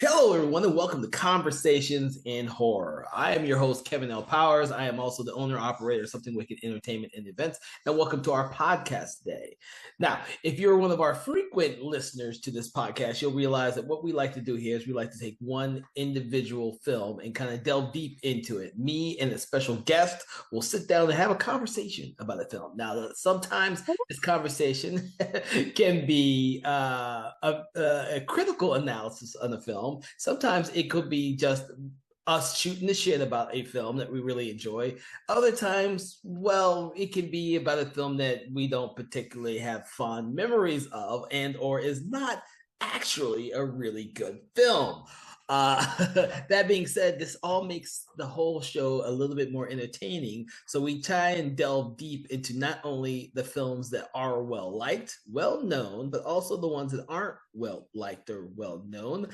Hello, everyone, and welcome to Conversations in Horror. I am your host, Kevin L. Powers. I am also the owner operator of Something Wicked Entertainment and Events, and welcome to our podcast today. Now, if you're one of our frequent listeners to this podcast, you'll realize that what we like to do here is we like to take one individual film and kind of delve deep into it. Me and a special guest will sit down and have a conversation about a film. Now, sometimes this conversation can be a critical analysis on a film. Sometimes it could be just us shooting the shit about a film that we really enjoy. Other times, well, it can be about a film that we don't particularly have fond memories of and or is not actually a really good film. That being said, this all makes the whole show a little bit more entertaining. So we try and delve deep into not only the films that are well liked, well known, but also the ones that aren't well liked or well known.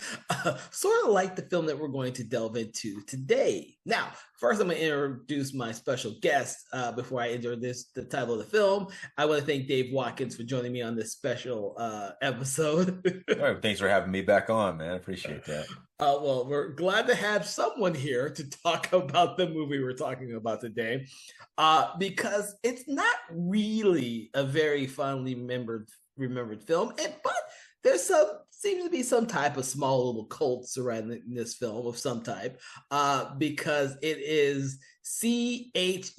Sort of like the film that we're going to delve into today. Now, first, I'm going to introduce my special guest before I introduce the title of the film. I want to thank Dave Watkins for joining me on this special episode. All right, thanks for having me back on, man. I appreciate that. Well, we're glad to have someone here to talk about the movie we're talking about today, because it's not really a very fondly remembered film, but there's seems to be some type of small little cult surrounding this film of some type, because it is C.H.U.D.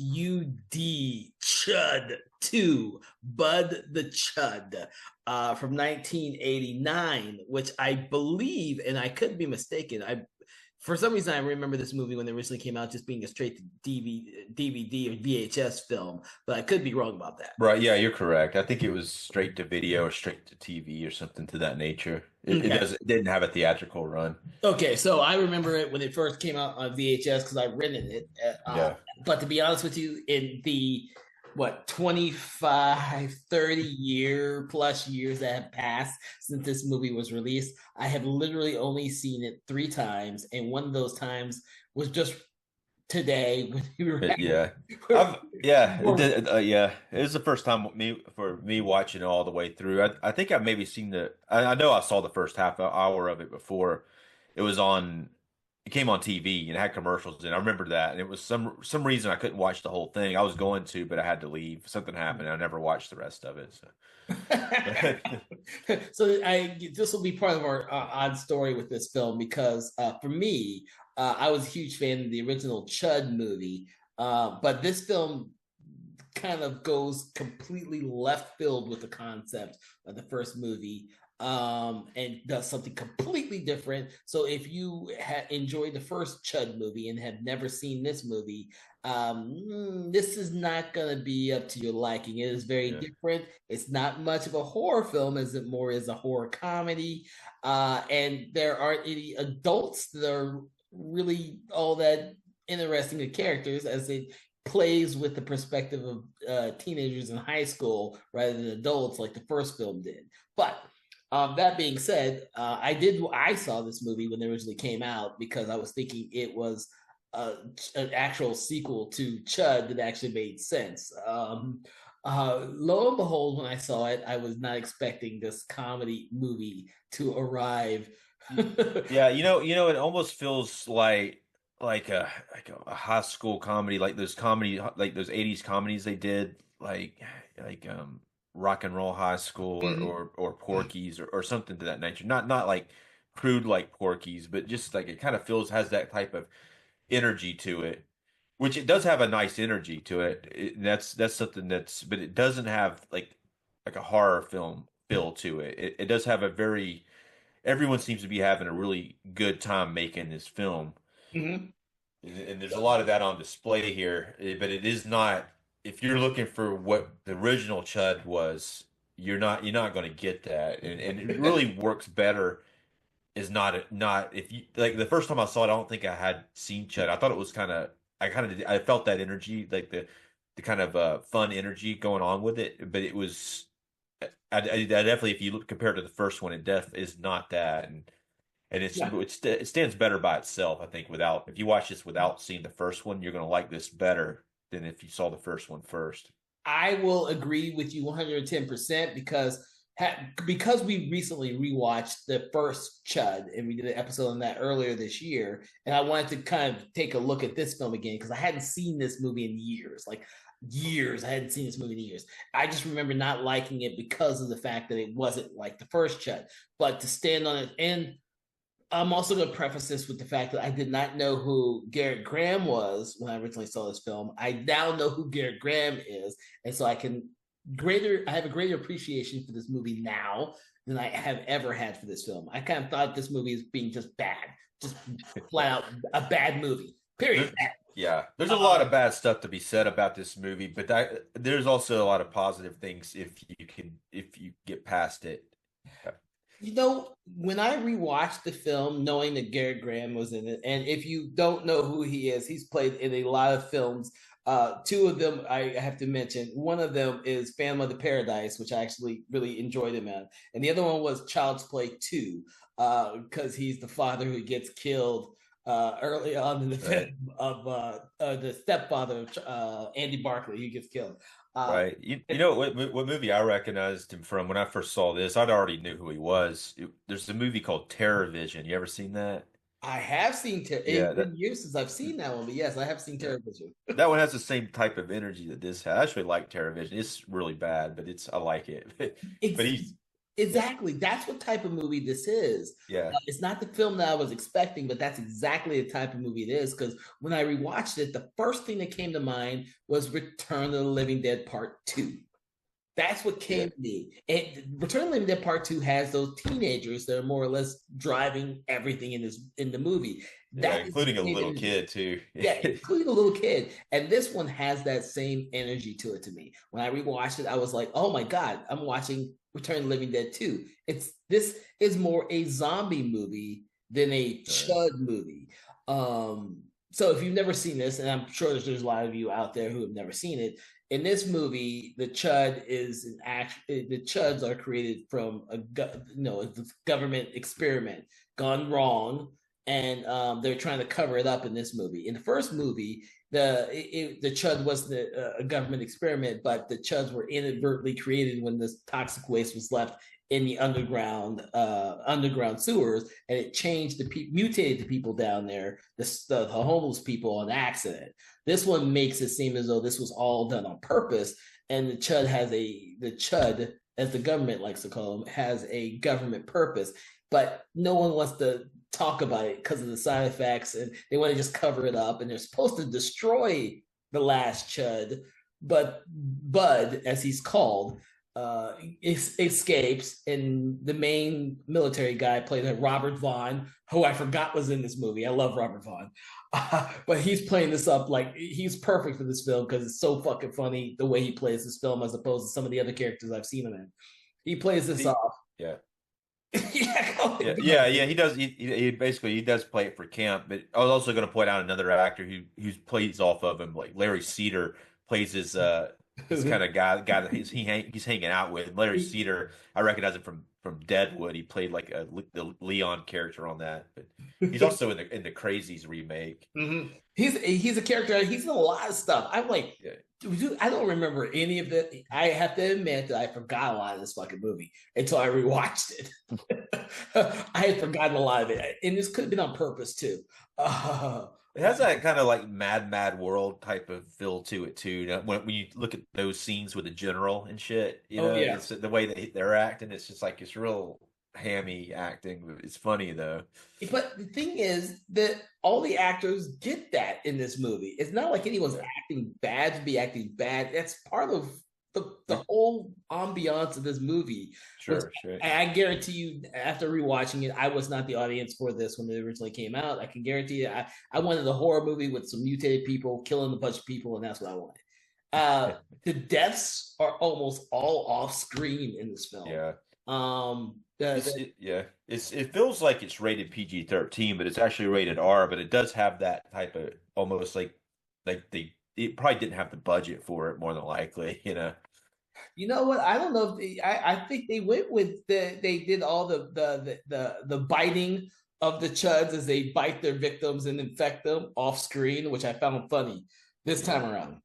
Chud 2, Bud the Chud, from 1989, which I believe, and I could be mistaken, for some reason I remember this movie when it originally came out just being a straight to DVD or VHS film, but I could be wrong about that. Right, yeah, you're correct. I think it was straight to video or straight to TV or something to that nature. Okay. It didn't have a theatrical run. Okay, so I remember it when it first came out on VHS because I rented it. Yeah. But to be honest with you, in the 25, 30 year plus years that have passed since this movie was released, I have literally only seen it 3 times, and one of those times was just today when you were Yeah. Yeah. It was the first time for me watching it all the way through. I think I've maybe seen I know I saw the first half hour of it before it was on. It came on TV and it had commercials, and I remember that. And it was some reason I couldn't watch the whole thing. I was going to, but I had to leave. Something happened. And I never watched the rest of it. So. So this will be part of our odd story with this film because for me, I was a huge fan of the original Chud movie, but this film kind of goes completely left field with the concept of the first movie, and does something completely different. So if you enjoyed the first Chud movie and have never seen this movie, this is not going to be up to your liking. It is very different. It's not much of a horror film as it more is a horror comedy, and there aren't any adults that are really all that interesting of characters, as it plays with the perspective of teenagers in high school rather than adults like the first film did. But that being said, I saw this movie when it originally came out because I was thinking it was an actual sequel to Chud that actually made sense. Lo and behold, when I saw it, I was not expecting this comedy movie to arrive. Yeah, it almost feels like a high school comedy, like those 80s comedies they did, like Rock and Roll High School or Porky's or something to that nature. Not like crude like Porky's, but just like it kind of has that type of energy to it, which it does have a nice energy to it. That's something but it doesn't have like a horror film feel to it. It does have everyone seems to be having a really good time making this film. Mhm. And there's a lot of that on display here, but it is not. If you're looking for what the original Chud was, you're not going to get that, and it really works better. Is not if you like the first time I saw it, I don't think I had seen Chud. I thought it was I felt that energy, like the kind of fun energy going on with it, but it was. I definitely, if you look compare it to the first one, is not that, and Yeah. it stands better by itself. I think if you watch this without seeing the first one, you're going to like this better than if you saw the first one first. I will agree with you 110% because because we recently rewatched the first Chud and we did an episode on that earlier this year, and I wanted to kind of take a look at this film again because I hadn't seen this movie in years, like years. I hadn't seen this movie in years. I just remember not liking it because of the fact that it wasn't like the first Chud. But to stand on it, and I'm also going to preface this with the fact that I did not know who Garrett Graham was when I originally saw this film. I now know who Garrett Graham is, and so I have a greater appreciation for this movie now than I have ever had for this film. I kind of thought this movie as being just bad, just flat out a bad movie. Period. Yeah, there's a lot of bad stuff to be said about this movie, but there's also a lot of positive things if you get past it. You know, when I rewatched the film, knowing that Garrett Graham was in it, and if you don't know who he is, he's played in a lot of films. Two of them I have to mention. One of them is Phantom of the Paradise, which I actually really enjoyed him in, and the other one was Child's Play 2, because he's the father who gets killed early on in the film of the stepfather of Andy Barclay, who gets killed. Right. You know what movie I recognized him from when I first saw this? I'd already knew who he was. There's a movie called Terror Vision. You ever seen that? I have seen Yeah, it's been years since I've seen that one, but yes, I have seen yeah. Terror Vision. That one has the same type of energy that this has. I actually like Terror Vision. It's really bad, but I like it. But Ex- he's yeah, exactly. That's what type of movie this is. yeah, It's not the film that I was expecting, but that's exactly the type of movie it is. Because when I rewatched it, the first thing that came to mind was Return of the Living Dead Part 2. That's what yeah, came to me. And Return of the Living Dead Part 2 has those teenagers that are more or less driving everything in the movie. yeah, That is the including a same little energy. kid too. Yeah, including a little kid. And this one has that same energy to it to me. When I rewatched it, I was like, oh my God, I'm watching Return of the Living Dead 2. This is more a zombie movie than a Chud movie. So if you've never seen this, and I'm sure there's a lot of you out there who have never seen it, in this movie, the Chud is an act. The Chuds are created from a government experiment gone wrong, and they're trying to cover it up in this movie. In the first movie, the Chud wasn't a government experiment, but the Chuds were inadvertently created when this toxic waste was left in the underground sewers, and it changed mutated the people down there, the homeless people, on accident. This one makes it seem as though this was all done on purpose, and the Chud, as the government likes to call them, has a government purpose, but no one wants to talk about it because of the side effects, and they want to just cover it up, and they're supposed to destroy the last Chud, but Bud, as he's called, escapes, and the main military guy played by Robert Vaughn, who I forgot was in this movie. I love Robert Vaughn, but he's playing this up like he's perfect for this film because it's so fucking funny the way he plays this film as opposed to some of the other characters I've seen him in. He plays this off. Yeah. Yeah, Yeah. He does. He basically he does play it for camp. But I was also going to point out another actor who plays off of him, like Larry Cedar plays this kind of guy that he's hanging out with. Larry Cedar, I recognize him from Deadwood. He played like the Leon character on that, but he's also in the Crazies remake. Mm-hmm. He's a character. He's in a lot of stuff. I'm like, Yeah. dude, I don't remember any of it. I have to admit that I forgot a lot of this fucking movie until I rewatched it. I had forgotten a lot of it, and this could have been on purpose too. It has that kind of like Mad World type of feel to it too. You know, when you look at those scenes with the general and shit, you know, Yeah. it's the way that they're acting. It's just like it's real hammy acting. It's funny though. But the thing is that all the actors get that in this movie. It's not like anyone's Yeah. acting bad to be acting bad. That's part of the whole ambiance of this movie. Sure. I guarantee you, after rewatching it, I was not the audience for this when it originally came out. I can guarantee you, I wanted a horror movie with some mutated people killing a bunch of people, and that's what I wanted. The deaths are almost all off screen in this film. Yeah. Yeah. It feels like it's rated PG-13, but it's actually rated R. But it does have that type of almost like it probably didn't have the budget for it more than likely, you know. You know what? I don't know if I think they went with they did all the biting of the Chuds as they bite their victims and infect them off screen, which I found funny this time around.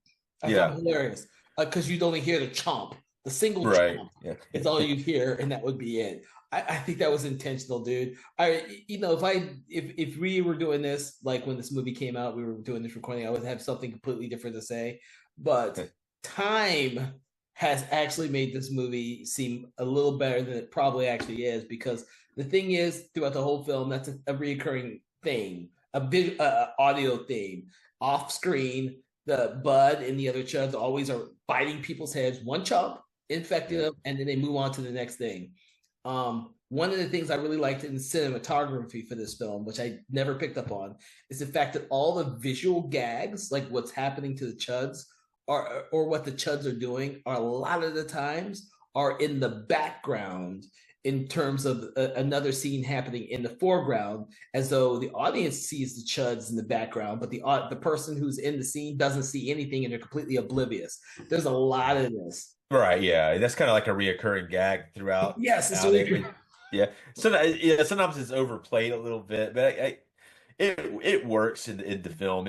I found hilarious because you'd only hear the chomp The single Right. chomp Yeah. is all you hear, and that would be it. I think that was intentional, dude. If we were doing this like when this movie came out, we were doing this recording, I would have something completely different to say. But time has actually made this movie seem a little better than it probably actually is, because the thing is, throughout the whole film, that's a reoccurring theme, a big audio theme. Off screen, the Bud and the other chuds always are biting people's heads, one chomp, infecting Yeah. them, and then they move on to the next thing. One of the things I really liked in cinematography for this film, which I never picked up on, is the fact that all the visual gags, like what's happening to the chuds, or what the chuds are doing, are a lot of the times are in the background in terms of another scene happening in the foreground, as though the audience sees the chuds in the background, but the person who's in the scene doesn't see anything and they're completely oblivious. There's a lot of this. Right. Yeah. That's kind of like a reoccurring gag throughout Yes, it's out really it. good. Yeah. Yeah. Sometimes it's overplayed a little bit, but it works in the film.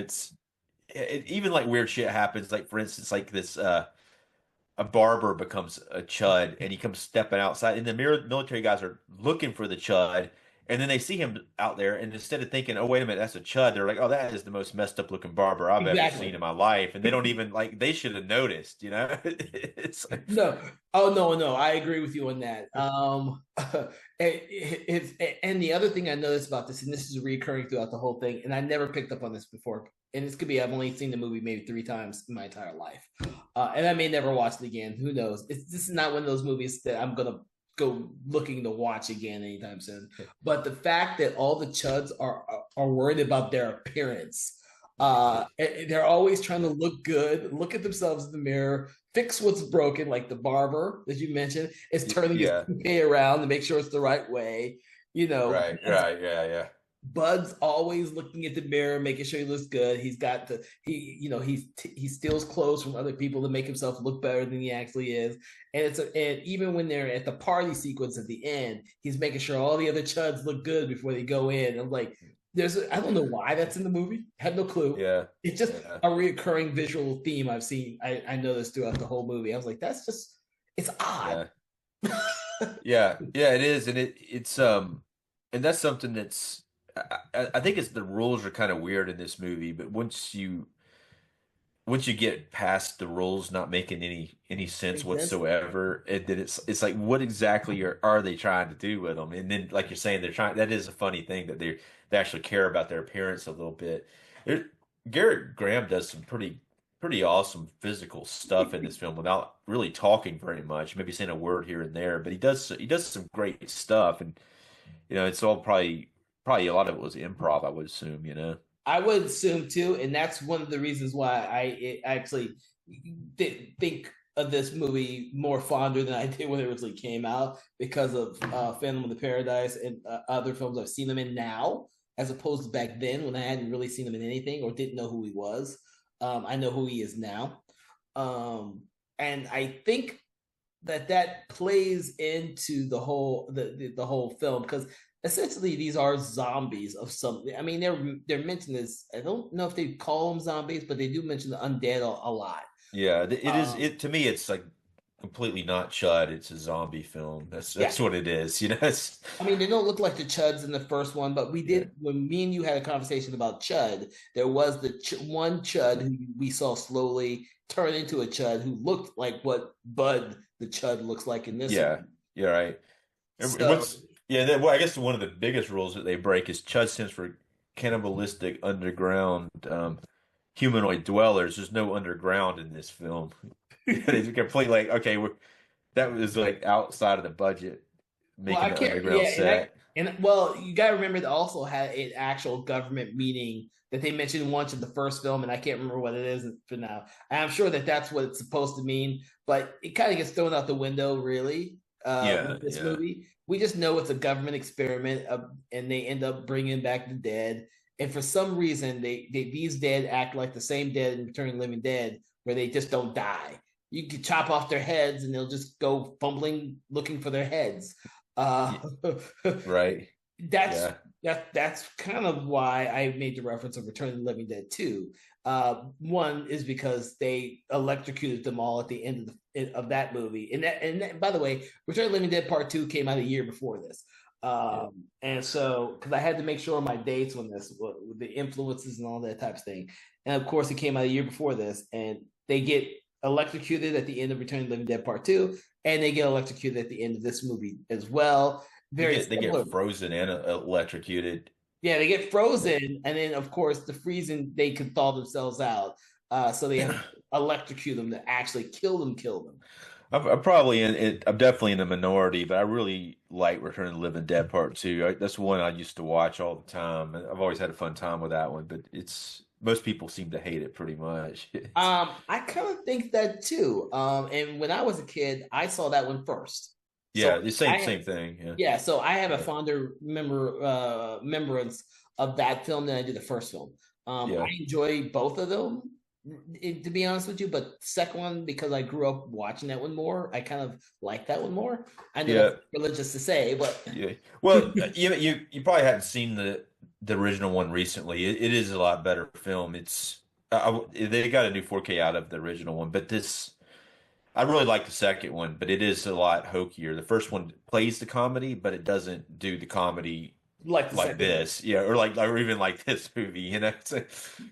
Even like weird shit happens. Like for instance, like this a barber becomes a chud and he comes stepping outside and the military guys are looking for the chud and then they see him out there and instead of thinking, oh wait a minute, that's a chud, they're like, oh, that is the most messed up looking barber I've ever Exactly. seen in my life, and they don't even like, they should have noticed, it's like, No, oh no, no, I agree with you on that. And the other thing I noticed about this, and this is recurring throughout the whole thing, and I never picked up on this before, and this could be I've only seen the movie maybe 3 times in my entire life, and I may never watch it again. Who knows? This is not one of those movies that I'm gonna go looking to watch again anytime soon. But the fact that all the chuds are worried about their appearance. They're always trying to look good, look at themselves in the mirror, fix what's broken, like the barber that you mentioned is turning his yeah, toupee around to make sure it's the right way. You know, right, right, yeah, yeah, Bud's always looking at the mirror, making sure he looks good. He's got the he steals clothes from other people to make himself look better than he actually is. And even when they're at the party sequence at the end, he's making sure all the other chuds look good before they go in. I'm like, I don't know why that's in the movie. I have no clue. yeah, It's just yeah, a reoccurring visual theme I've seen. I noticed throughout the whole movie. I was like, it's odd. yeah, yeah, yeah, it is, and and that's something that's, I think it's the rules are kind of weird in this movie, but once you get past the rules not making any sense Makes sense. whatsoever, and then it's like, what exactly are they trying to do with them? And then, like you're saying, they're trying. That is a funny thing that they actually care about their appearance a little bit. There, Garrett Graham does some pretty awesome physical stuff in this film without really talking very much, maybe saying a word here and there, but he does some great stuff, and it's all probably a lot of it was improv, I would assume. I would assume too, and that's one of the reasons why I actually think of this movie more fonder than I did when it originally came out, because of Phantom of the Paradise and other films I've seen him in now, as opposed to back then when I hadn't really seen him in anything or didn't know who he was. I know who he is now, and I think that plays into the whole film, because essentially these are zombies of something. I mean, they're mentioned as, I don't know if they call them zombies, but they do mention the undead a lot. Yeah, it is. Um, It to me, it's like completely not Chud. It's a zombie film. yeah, That's what it is. It's, I mean, they don't look like the Chuds in the first one, but we yeah, did, when me and you had a conversation about Chud, there was the one Chud who we saw slowly turn into a Chud who looked like what Bud the Chud looks like in this yeah, one. yeah, right. And So what's yeah? Well, I guess one of the biggest rules that they break is Chud stands for cannibalistic underground humanoid dwellers. There's no underground in this film. It's completely like, okay, that was like outside of the budget, Well, making I the can't. underground Yeah, set. well, you got to remember that also had an actual government meeting that they mentioned once in the first film, and I can't remember what it is for now. And I'm sure that that's what it's supposed to mean, but it kind of gets thrown out the window, really, Yeah, with this yeah, movie. We just know it's a government experiment, and they end up bringing back the dead. And for some reason, these dead act like the same dead in Returning Living Dead, where they just don't die. You can chop off their heads, and they'll just go fumbling looking for their heads. Uh, right. That's Yeah, that's kind of why I made the reference of Return of the Living Dead 2. One is because they electrocuted them all at the end of that movie, by the way, Return of the Living Dead Part 2 came out a year before this. yeah. And so, because I had to make sure my dates on this, with the influences and all that type of thing, and of course, it came out a year before this, and they get electrocuted at the end of Return of the Living Dead Part 2, and they get electrocuted at the end of this movie as well. Very They get similar. frozen and electrocuted. Yeah, they get Yeah. frozen, and then of course the freezing they can thaw themselves out. So they have to electrocute them to actually kill them. Kill them. I'm probably in it. I'm definitely in the minority, but I really like Return of the Living Dead Part Two. That's one I used to watch all the time. I've always had a fun time with that one, but it's most people seem to hate it pretty much. I kind of think that too. And when I was a kid, I saw that one first. So Yeah, the I same thing. Yeah, Yeah, so I have a yeah, fonder remembrance of that film than I did the first film. I yeah, enjoy both of them, to be honest with you. But the second one, because I grew up watching that one more, I kind of like that one more. I know that's yeah, religious to say, but yeah. Well, you probably hadn't seen the original one recently. It is a lot better film. They got a new 4K out of the original one, but this. I really like the second one, but it is a lot hokier. The first one plays the comedy, but it doesn't do the comedy like the like second one. this. Yeah, or even like this movie.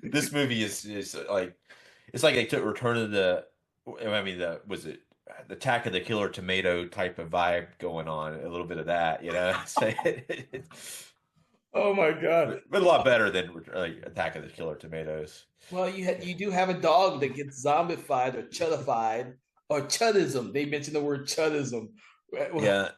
This movie is like it's like they took Return of the. I mean, the was it the Attack of the Killer Tomato type of vibe going on? A little bit of that, you know. Oh my God. But a lot better than Attack of the Killer Tomatoes. Well, you do have a dog that gets zombified or chudified or chudism. They mentioned the word chudism. Yeah.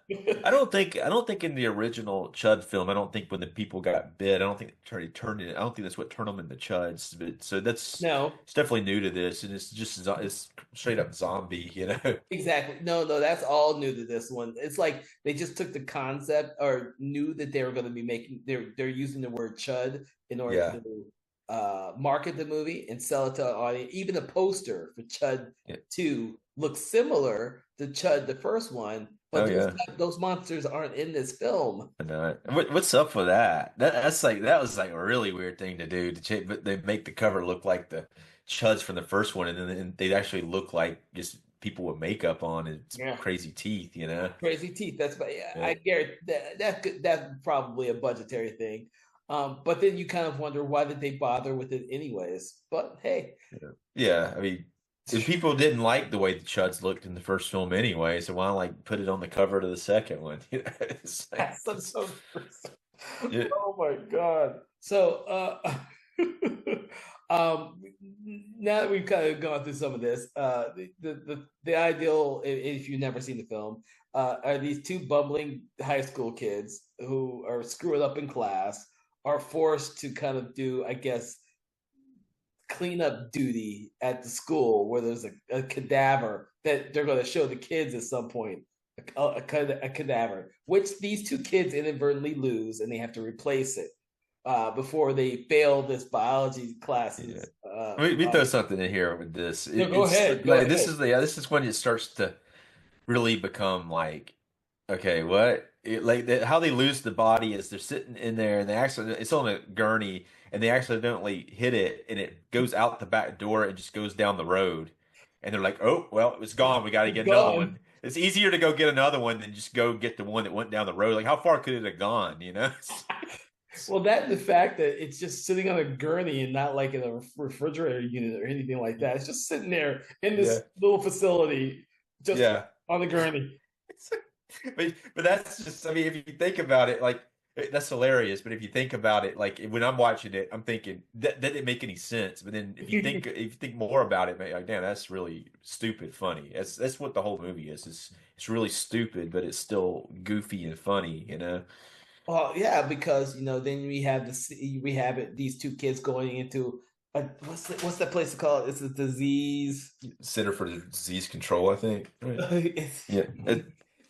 I don't think in the original Chud film, I don't think when the people got bit, I don't think they turned it. I don't think that's what turned them into Chuds. But so that's No, it's definitely new to this, and it's just it's straight up zombie, you know? exactly. No, no, that's all new to this one. It's like they just took the concept or knew that they were going to be making they're using the word chud in order Yeah. to market the movie and sell it to an audience. Even the poster for Chud Yeah. 2 looks similar to Chud the first one, but Oh yeah. those monsters aren't in this film. And, what's up with that? That's like that was like a really weird thing to do to change, but they make the cover look like the Chuds from the first one, and then they actually look like just people with makeup on and Yeah. crazy teeth, you know? Crazy teeth. That's yeah, Yeah. I guarantee that's probably a budgetary thing. But then you kind of wonder why did they bother with it anyways? But hey, Yeah. Yeah, I mean, if people didn't like the way the Chuds looked in the first film anyway, so why like put it on the cover to the second one? You know, it's like, that's so. yeah, Oh my god. So now that we've kind of gone through some of this, the ideal, if you've never seen the film, are these two bumbling high school kids who are screwing up in class, are forced to kind of do, I guess, cleanup duty at the school where there's a cadaver that they're going to show the kids at some point. A cadaver, which these two kids inadvertently lose, and they have to replace it before they fail this biology yeah. classes. Let me throw something in here with this. No, go It's ahead, go like ahead. this is when it starts to really become like, okay, what? How they lose the body is they're sitting in there and they actually it's on a gurney and they accidentally hit it and it goes out the back door and just goes down the road and they're like, oh well, it's gone. We got to It's get another one. gone. It's easier to go get another one than just go get the one that went down the road. Like how far could it have gone? You know? Well, that and the fact that it's just sitting on a gurney and not like in a refrigerator unit or anything like that. It's just sitting there in Yeah, this little facility, just yeah. on the gurney. But that's just, I mean, if you think about it, like that's hilarious. But if you think about it, like when I'm watching it, I'm thinking that didn't make any sense. But then if you think more about it, like, damn, that's really stupid, funny. That's what the whole movie is. It's really stupid, but it's still goofy and funny, you know? Well, yeah, because then we have these two kids going into what's that place called? It's a disease. Center for Disease Control, I think. Right. It's, Yeah.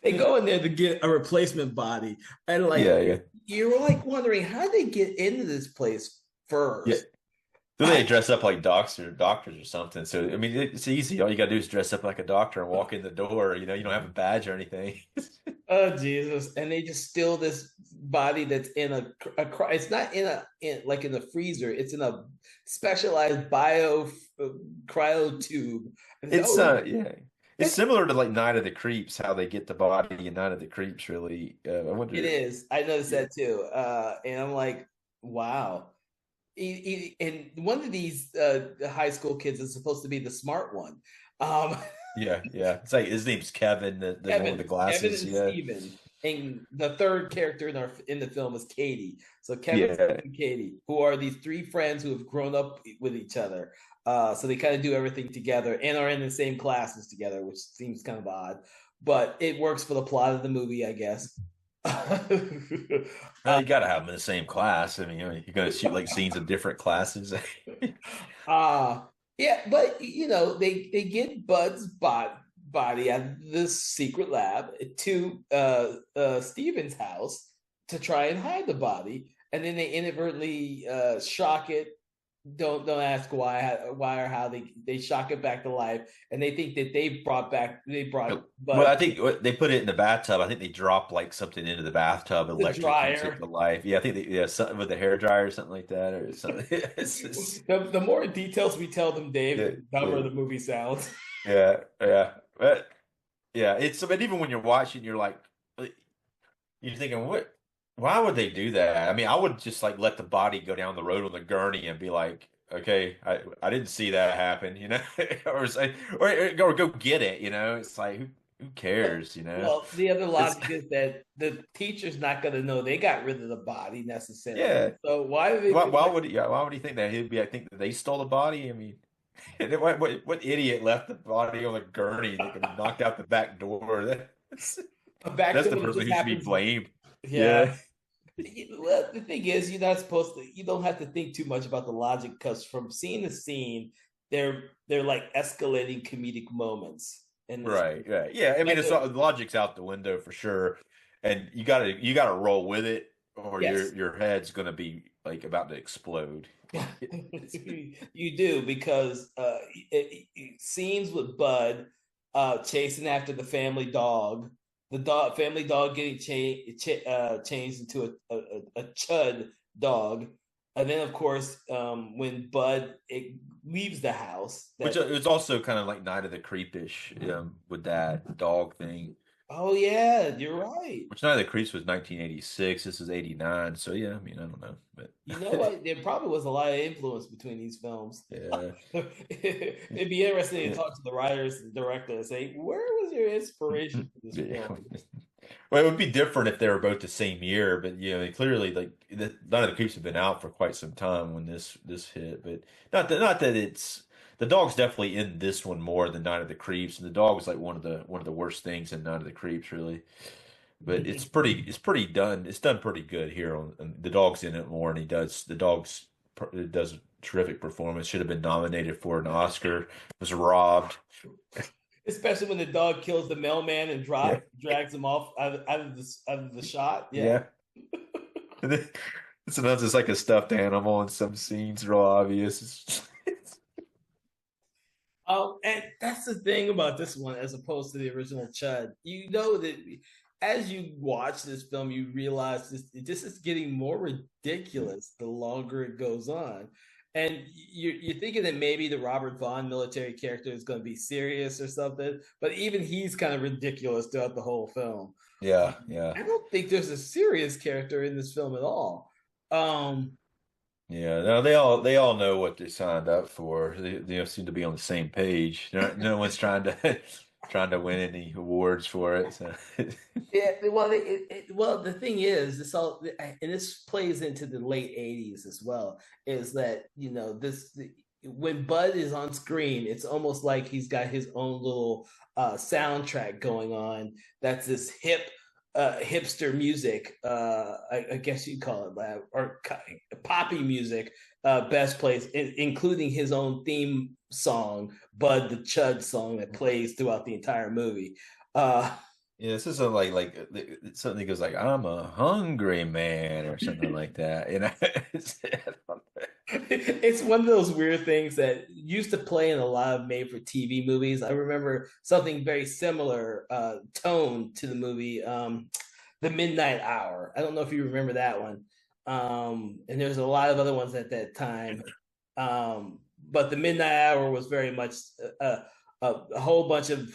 they go in there to get a replacement body, and like Yeah, yeah, you're like wondering how they get into this place yeah. first. Then they dress up like doctors or something. So I mean, it's easy. All you gotta do is dress up like a doctor and walk in the door. You know, you don't have a badge or anything. Oh Jesus! And they just steal body that's in it's not in the freezer. It's in a specialized bio cryo tube. And it's, It's oh, yeah. It's it's similar to like Night of the Creeps, how they get the body in Night of the Creeps. Really, I it wonder. is. I noticed Yeah, that too. And I'm like, wow. And one of these high school kids is supposed to be the smart one. Um, yeah. It's like his name's Kevin, the one with the Kevin glasses. and Yeah, Steven. And the third character in the film is Katie. So Kevin, Steven, yeah. and Katie, who are these three friends who have grown up with each other. So they kind of do everything together and are in the same classes together, which seems kind of odd, but it works for the plot of the movie, I guess. Well, you got to have them in the same class. I mean, you're going to shoot like scenes in different classes. uh yeah, but they get body out of this secret lab to Steven's house to try and hide the body, and then they inadvertently shock it. Don't ask why or how they shock it back to life, and they think that they brought Well, Bud I think they put it in the bathtub. I think they drop like something into the bathtub, the electrocutes it to dryer. life. Yeah, I think yeah, something with the hair dryer or something like that, or something. It's just, The more details we tell them, Dave, yeah, the dumber yeah, the movie sounds. yeah. But yeah, but even when you're watching, you're thinking, what? Why would they do that? I mean, I would just like let the body go down the road on the gurney and be like, okay, I didn't see that happen, or say, or go get it, It's like who cares. Well, the other It's logic is that the teacher's not going to know they got rid of the body necessarily. yeah. So why do they feel like Why would he think that? I think that they stole the body. I mean, what idiot left the body on the gurney that could have knocked out the back door? a back That's door the that person just who should be happens? blamed. Yeah. Yeah. Well, the thing is, you're not supposed to. You don't have to think too much about the logic because from scene to scene, they're like escalating comedic moments in this. Right, right. Yeah, I mean, Like it's the logic's out the window for sure, and you gotta roll with it, or yes, your head's gonna be like about to explode. you do because scenes with Bud chasing after the family dog, the family dog getting changed into a chud dog, and then of course when Bud leaves the house, Which that it's also kind of like Night of the Creepish, with that dog thing. oh yeah, you're right. Which Night of the Creeps was 1986. This is 89. So yeah, I mean, I don't know, but You know what? There probably was a lot of influence between these films. yeah, It'd be interesting to yeah, talk to the writers and director and say, where was your inspiration for this yeah. film? Well, it would be different if they were both the same year, but clearly, like Night of the Creeps have been out for quite some time when this hit. But not that it's the dog's definitely in this one more than Night of the Creeps, and the dog was like one of the worst things in Night of the Creeps, really. But it's pretty done. It's done pretty good here on the dog's in it more, and does a terrific performance. Should have been nominated for an Oscar. Was robbed. Especially when the dog kills the mailman and Yeah, drags him off out of the shot. Yeah. yeah. And then sometimes it's like a stuffed animal in some scenes, real obvious. And that's the thing about this one, as opposed to the original Chud. You know that as you watch this film, you realize this is getting more ridiculous the longer it goes on. And you're thinking that maybe the Robert Vaughn military character is going to be serious or something, but even he's kind of ridiculous throughout the whole film. Yeah, yeah, I don't think there's a serious character in this film at all. Um, yeah. No, they all know what they signed up for. They seem to be on the same page. No one's trying to trying to win any awards for it. So. Yeah, well, well, the thing is, and this plays into the late '80s as well. Is that when Bud is on screen, it's almost like he's got his own little soundtrack going on. That's this hipster music. I guess you'd call it that, or poppy music. Best place, including his own theme song, Bud the Chud song that plays throughout the entire movie. Uh, Yeah, this isn't like something that goes like "I'm a hungry man" or something like that. It's one of those weird things that used to play in a lot of made for TV movies. I remember something very similar tone to the movie. the Midnight Hour. I don't know if you remember that one. And there's a lot of other ones at that time. But the Midnight Hour was very much a whole bunch of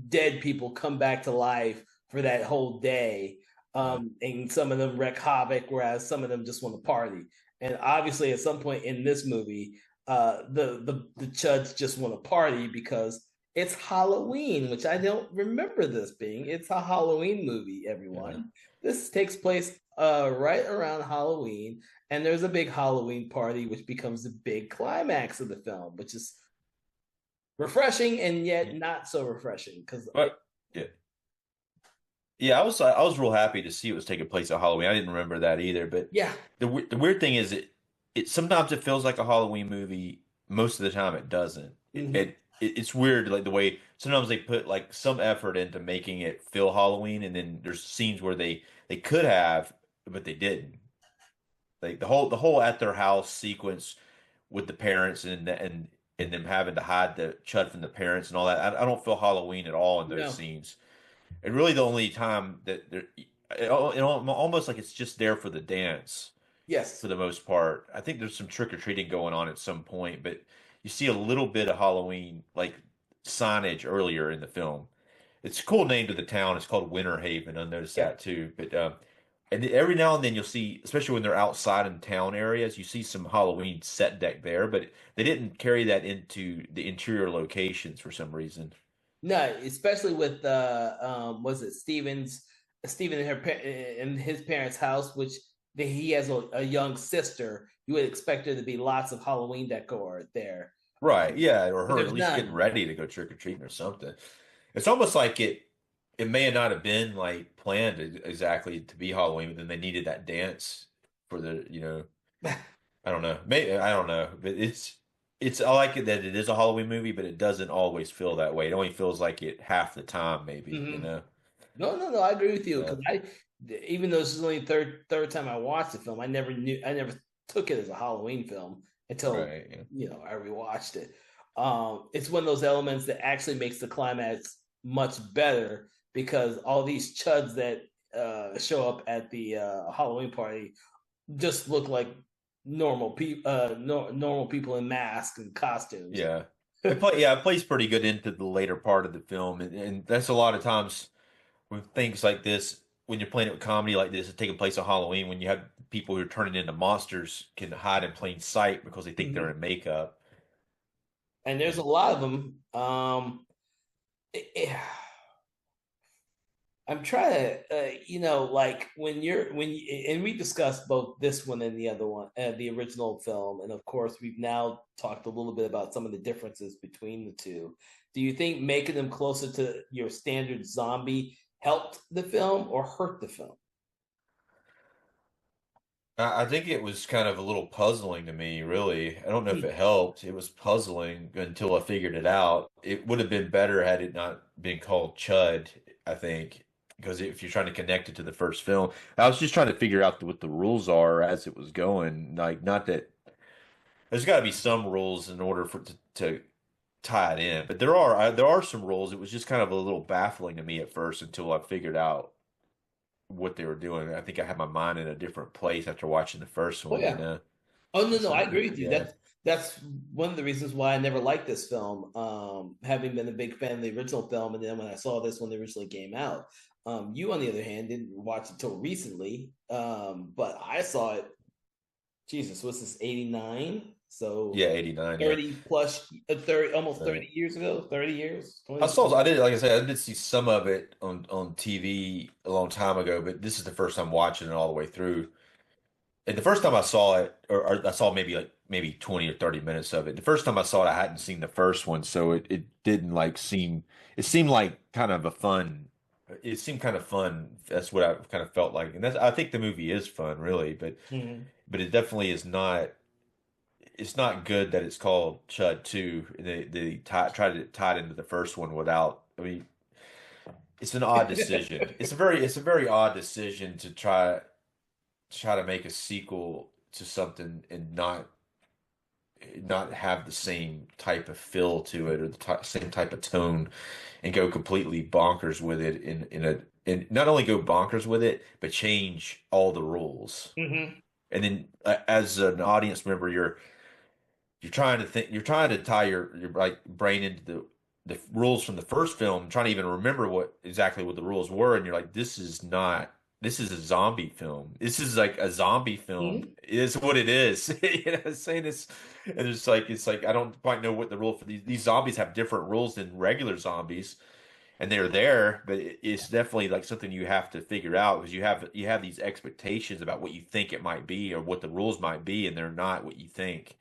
dead people come back to life for that whole day. Yeah. And some of them wreak havoc, whereas some of them just want to party. And obviously, at some point in this movie, the Chuds just want to party because it's Halloween, which I don't remember this being. It's a Halloween movie, Yeah. everyone. This takes place right around Halloween, and there's a big Halloween party, which becomes the big climax of the film, which is refreshing and yet Yeah. not so refreshing because But yeah. Yeah, I was real happy to see it was taking place at Halloween. I didn't remember that either, but yeah, the weird thing is it sometimes it feels like a Halloween movie. Most of the time it doesn't. mm-hmm. It's weird like the way sometimes they put like some effort into making it feel Halloween, and then there's scenes where they could have, but they didn't. Like the whole at their house sequence with the parents and them having to hide the Chud from the parents and all that. I don't feel Halloween at all in those No, scenes. And really, the only time that almost like it's just there for the dance yes, for the most part. I think there's some trick or treating going on at some point, but you see a little bit of Halloween like signage earlier in the film. It's a cool name to the town. It's called Winter Haven. I noticed yeah. that too. But and every now and then you'll see, especially when they're outside in town areas, you see some Halloween set deck there, but they didn't carry that into the interior locations for some reason. No, especially with was it Steven and and his parents' house, which he has a young sister. You would expect there to be lots of Halloween decor there, Right, yeah, or but her at there's least getting none. ready to go trick or treating or something. It's almost like it may not have been like planned exactly to be Halloween, but then they needed that dance for the. I don't know. Maybe I don't know, but it's I like it that it is a Halloween movie, but it doesn't always feel that way. It only feels like it half the time, maybe. Hmm. No, no, no. I agree with you Yeah, because even though this is only the third time I watched the film, I never took it as a Halloween film until right. Yeah. I rewatched it. It's one of those elements that actually makes the climax much better because all these chuds that show up at the Halloween party just look like normal people in masks and costumes. Yeah. It plays pretty good into the later part of the film, and that's a lot of times with things like this, when you're playing it with comedy like this, it's taking place on Halloween, when you have people who are turning into monsters can hide in plain sight because they think they're Mhm. in makeup. And there's a And lot of them. I'm trying to, like and we discussed both this one and the other one, the original film, and of course we've now talked a little bit about some of the differences between the two. Do you think making them closer to your standard zombie helped the film or hurt the film? I think it was kind of a little puzzling to me, really. I don't know if Hmm. it helped. It was puzzling until I figured it out. It would have been better had it not been called Chud, I think, because if you're trying to connect it to the first film, I was just trying to figure out what the rules are as it was going. Like, not that there's got to be some rules in order for it to tie it in, but there are some rules. It was just kind of a little baffling to me at first until I figured out what they were doing. I think I had my mind in a different place after watching the first Oh one, yeah. Oh no, no, I So agree with you. yeah, That's one of the reasons why I never liked this film. Having been a big fan of the original film, and then when I saw this when it originally came out, you on the other hand didn't watch it till recently. But I saw it. Jesus, what's this? 89. So yeah, 89, yeah. 30 plus, 30, almost Right. 30 years ago. 30 years. I did, like I said, I did see some of it on TV a long time ago, but this is the first time watching it all the way through. And the first time I saw it, or I saw maybe 20 or 30 minutes of it. The first time I saw it, I hadn't seen the first one, so it didn't like seem. It seemed like kind of a fun. It seemed kind of fun. That's what I kind of felt like, and I think the movie is fun, really, Mhm. but it definitely is not. It's not good that it's called Chud 2. Try to tie it into the first one without. I mean, it's an odd decision. It's a very odd decision to try to make a sequel to something and not not have the same type of feel to it or the same type of tone and go completely bonkers with it and not only go bonkers with it, but change all the rules. Hmm. And then as an audience member, you're trying to think, you're trying to tie your like brain into the rules from the first film, trying to even remember what the rules were, and you're like, this is a zombie film. This is like a zombie film. Hmm. It is what it is. You know what I'm saying? And it's like I don't quite know what the rule for these zombies have different rules than regular zombies, and they're there, but it's definitely like something you have to figure out because you have these expectations about what you think it might be or what the rules might be, and they're not what you think.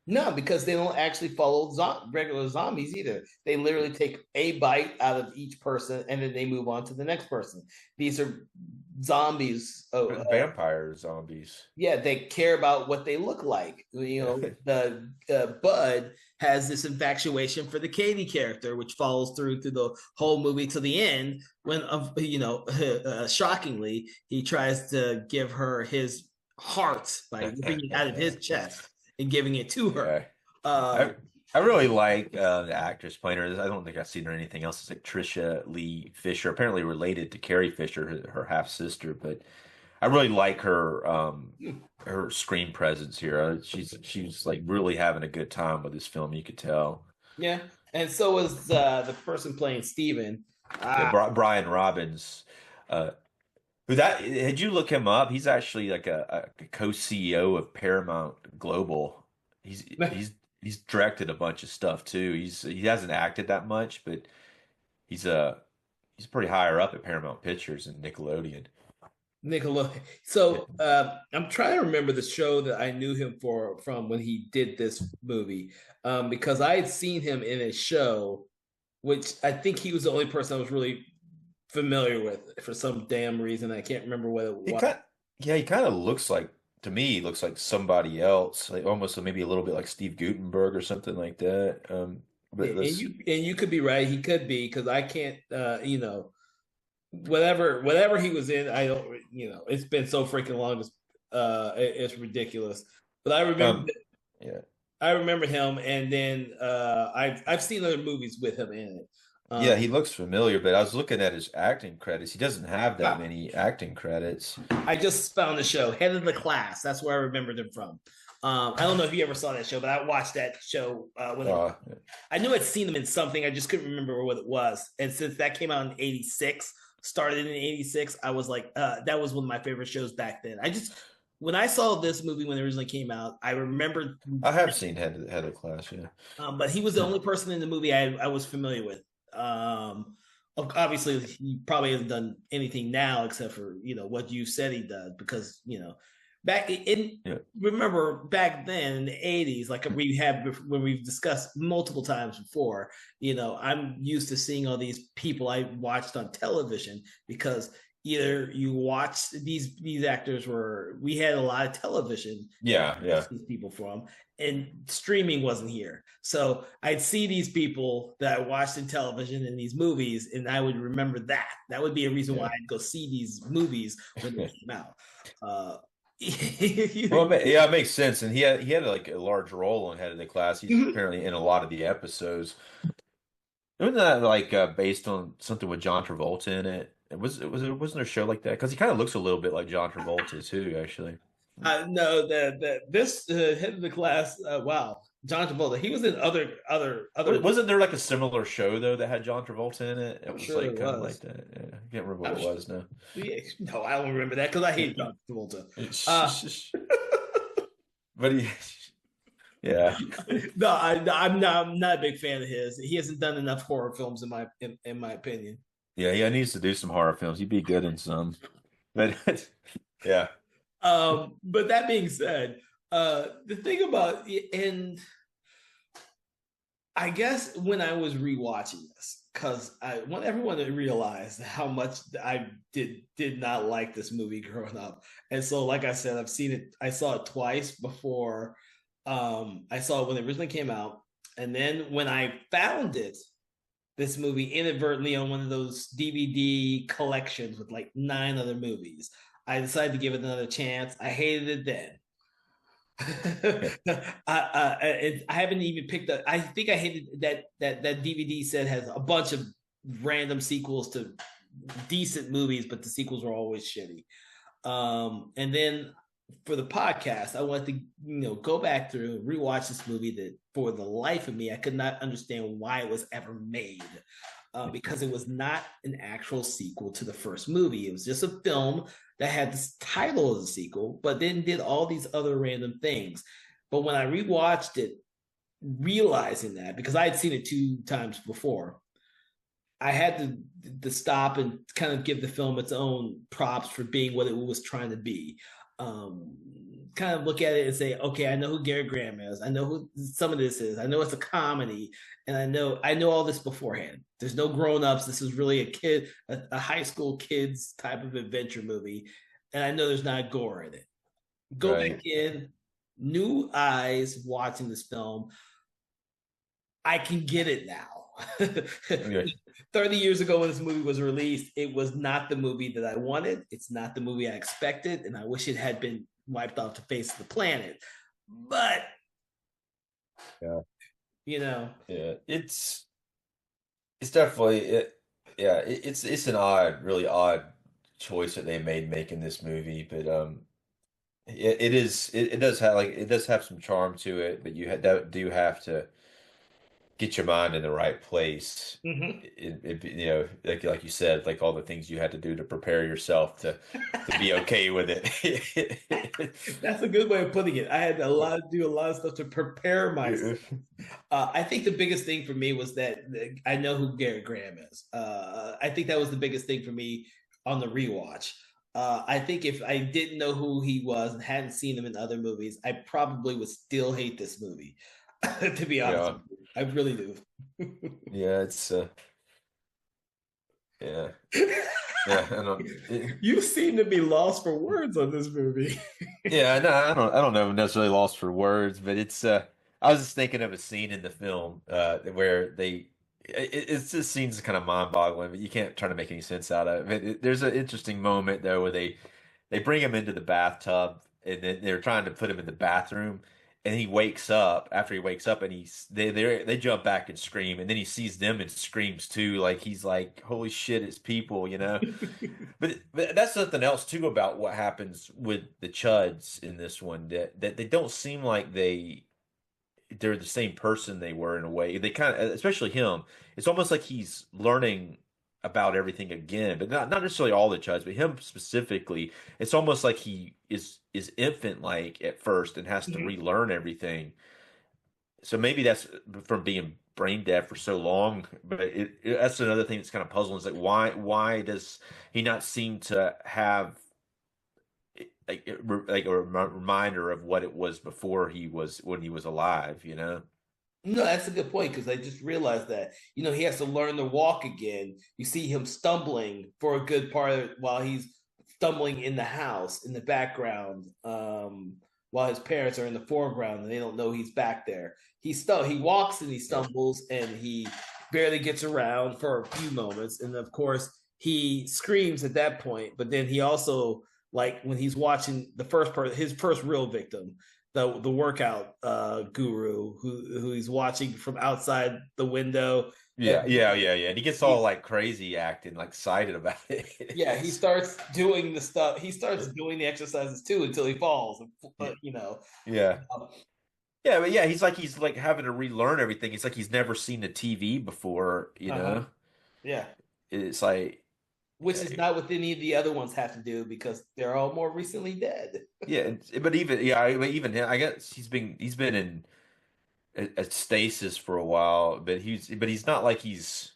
No, because they don't actually follow regular zombies either. They literally take a bite out of each person and then they move on to the next person. These are zombies. Vampire zombies. Yeah, they care about what they look like. The Bud has this infatuation for the Katie character, which follows through the whole movie to the end. When shockingly, he tries to give her his heart by ripping it out of his chest and giving it to her. Yeah. Uh, I really like the actress playing her. I don't think I've seen her in anything else. It's like Trisha Lee Fisher, apparently related to Carrie Fisher, her half sister. But I really like her screen presence here. She's like really having a good time with this film. You could tell. yeah, and so is the person playing Steven. Yeah, Ah, Brian Robbins. Uh, who that? Had you look him up? He's actually like a co-CEO of Paramount Global. He's he's he's directed a bunch of stuff too. He hasn't acted that much, but he's he's pretty higher up at Paramount Pictures and Nickelodeon. Nickelodeon. Yeah. So I'm trying to remember the show that I knew him from when he did this movie, because I had seen him in a show, which I think he was the only person I was really familiar with for some damn reason. I can't remember what it He was. kind yeah, he kind of looks like to me, he looks like somebody else, like almost maybe a little bit like Steve Gutenberg or something like that. But let's And you could be right. He could be because I can't. Whatever he was in, I don't. It's been so freaking long. It's ridiculous. But um yeah. I remember him, and then I've seen other movies with him in it. Yeah, Um, he looks familiar, but I was looking at his acting credits. He doesn't have that wow. many acting credits. I just found the show, Head of the Class. That's where I remembered him from. I don't know if you ever saw that show, but I watched that show when it. Uh, I knew I'd seen him in something. I just couldn't remember what it was. And since that came out in '86, started in '86, I was like, that was one of my favorite shows back then. When I saw this movie when it originally came out, I remembered, I have seen Head of Class, yeah. but he was the only person in the movie I was familiar with. Obviously, he probably hasn't done anything now except for what you said he does because back in Yeah. remember back then in the '80s, like we have when we've discussed multiple times before. I'm used to seeing all these people I watched on television because either you watch these actors were we had a lot of television that Yeah, yeah. these people from and streaming wasn't here, so I'd see these people that I watched in television in these movies and I would remember that would be a reason why Yeah. I'd go see these movies when they came out. uh Well, yeah, it makes sense. And he had like a large role in Head of the Class. He's apparently in a lot of the episodes. Wasn't that like based on something with John Travolta in it? Wasn't there a show like that? Because he kind of looks a little bit like John Travolta too, actually. no, this Head of the Class. Wow, John Travolta. He was in other. Wasn't there like a similar show though that had John Travolta in it? It I'm was sure like there kind of like was. that. Yeah, I can't remember what I'm it sure, was now. yeah, no, I don't remember that because I hate John Travolta. Uh, But he, yeah, no, I'm not a big fan of his. He hasn't done enough horror films in my opinion. yeah, he needs to do some horror films. He'd be good in some, but yeah, But that being said, the thing about and I guess when I was rewatching this, because I want everyone to realize how much I did not like this movie growing up, and so like I said, I've seen it. I saw it twice before. I saw it when it originally came out, and then when I found this movie inadvertently on one of those DVD collections with like 9 other movies, I decided to give it another chance. I hated it then. I haven't even picked up. I think I hated that DVD set has a bunch of random sequels to decent movies, but the sequels were always shitty. And then for the podcast, I wanted to go back through and rewatch this movie that for the life of me I could not understand why it was ever made. Because it was not an actual sequel to the first movie. It was just a film that had this title as a sequel, but then did all these other random things. But when I rewatched it, realizing that because I had seen it 2 times before, I had to stop and kind of give the film its own props for being what it was trying to be. Um, Kind of look at it and say, okay, I know who Gary Graham is. I know who some of this is. I know it's a comedy, and I know all this beforehand. There's no grown ups. This is really a high school kids type of adventure movie, and I know there's not gore in it. Go back Right. in, new eyes watching this film. I can get it now. Yeah. 30 years ago when this movie was released, it was not the movie that I wanted. It's not the movie I expected, and I wish it had been wiped off the face of the planet. But, Yeah. you know, Yeah. It's definitely it. Yeah. It's an odd, really odd choice that they made making this movie, but it is it does have it does have some charm to it, but do have to get your mind in the right place. mhm. Like you said, like all the things you had to do to prepare yourself to be okay with it. That's a good way of putting it. I had do a lot of stuff to prepare myself. I think the biggest thing for me was that I know who Gary Graham is. I think that was the biggest thing for me on the rewatch. I think if I didn't know who he was and hadn't seen him in other movies, I probably would still hate this movie. To be honest Yeah, with you, I really do. yeah, it's yeah, yeah. I don't. You seem to be lost for words on this movie. Yeah, no, I don't know if I'm necessarily lost for words, but it's I was just thinking of a scene in the film where it's this scene's kind of mind-boggling, but you can't try to make any sense out of it. There's an interesting moment though where they bring him into the bathtub and then they're trying to put him in the bathroom and he wakes up after he wakes up and they jump back and scream and then he sees them and screams too like he's like holy shit it's people, you know. But that's something else too about what happens with the Chuds in this one that they don't seem like they're the same person they were in a way. They kind of, especially him, it's almost like he's learning about everything again, but not necessarily all the Chuds, but him specifically. It's almost like he is infant like at first and has to Mhm. relearn everything. So maybe that's from being brain dead for so long, but that's another thing that's kind of puzzling. Is like why does he not seem to have like a reminder of what it was before he was when he was alive, you know? No, that's a good point because I just realized that he has to learn to walk again. You see him stumbling for a good part of it while he's stumbling in the house in the background, while his parents are in the foreground and they don't know he's back there. He walks and he Yeah. stumbles and he barely gets around for a few moments, and of course he screams at that point. But then he also like when he's watching his first real victim, the workout guru who he's watching from outside the window, and Yeah. And he gets all he like crazy acting, like excited about it. yeah he It's, starts doing the stuff. He starts doing the exercises too until he falls. yeah, You know. yeah, Uh, yeah, but yeah, he's like having to relearn everything. It's like he's never seen the TV before, you uh-huh. know? Yeah, It's like, which is not what any of the other ones have to do because they're all more recently dead. yeah, but even him, I guess he's been in a stasis for a while, but he's not like he's.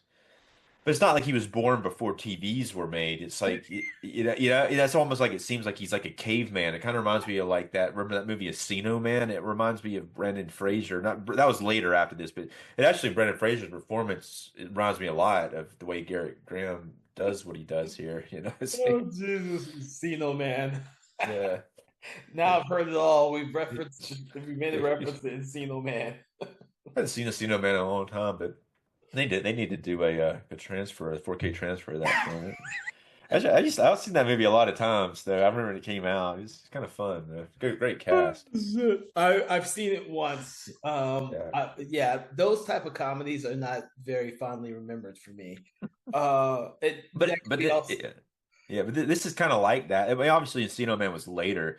But it's not like he was born before TVs were made. It's like that's almost like it seems like he's like a caveman. It kind of reminds me of like that. Remember that movie Encino Man? It reminds me of Brendan Fraser. Not that was later after this, but it actually Brendan Fraser's performance. It reminds me a lot of the way Garrett Graham does what he does here. You know, it's Oh like, Jesus, see no man. yeah, Now I've heard it all. We made a reference to Encino Man. I haven't seen Encino Man in a long time, but they need to do a transfer, a 4K transfer of that for it. I've seen that movie a lot of times though. I remember when it came out. It was kind of fun though. Great cast. I've seen it once. Yeah. Yeah, those type of comedies are not very fondly remembered for me. That could But be also. yeah, but this is kind of like that. I mean, obviously, Encino Man was later,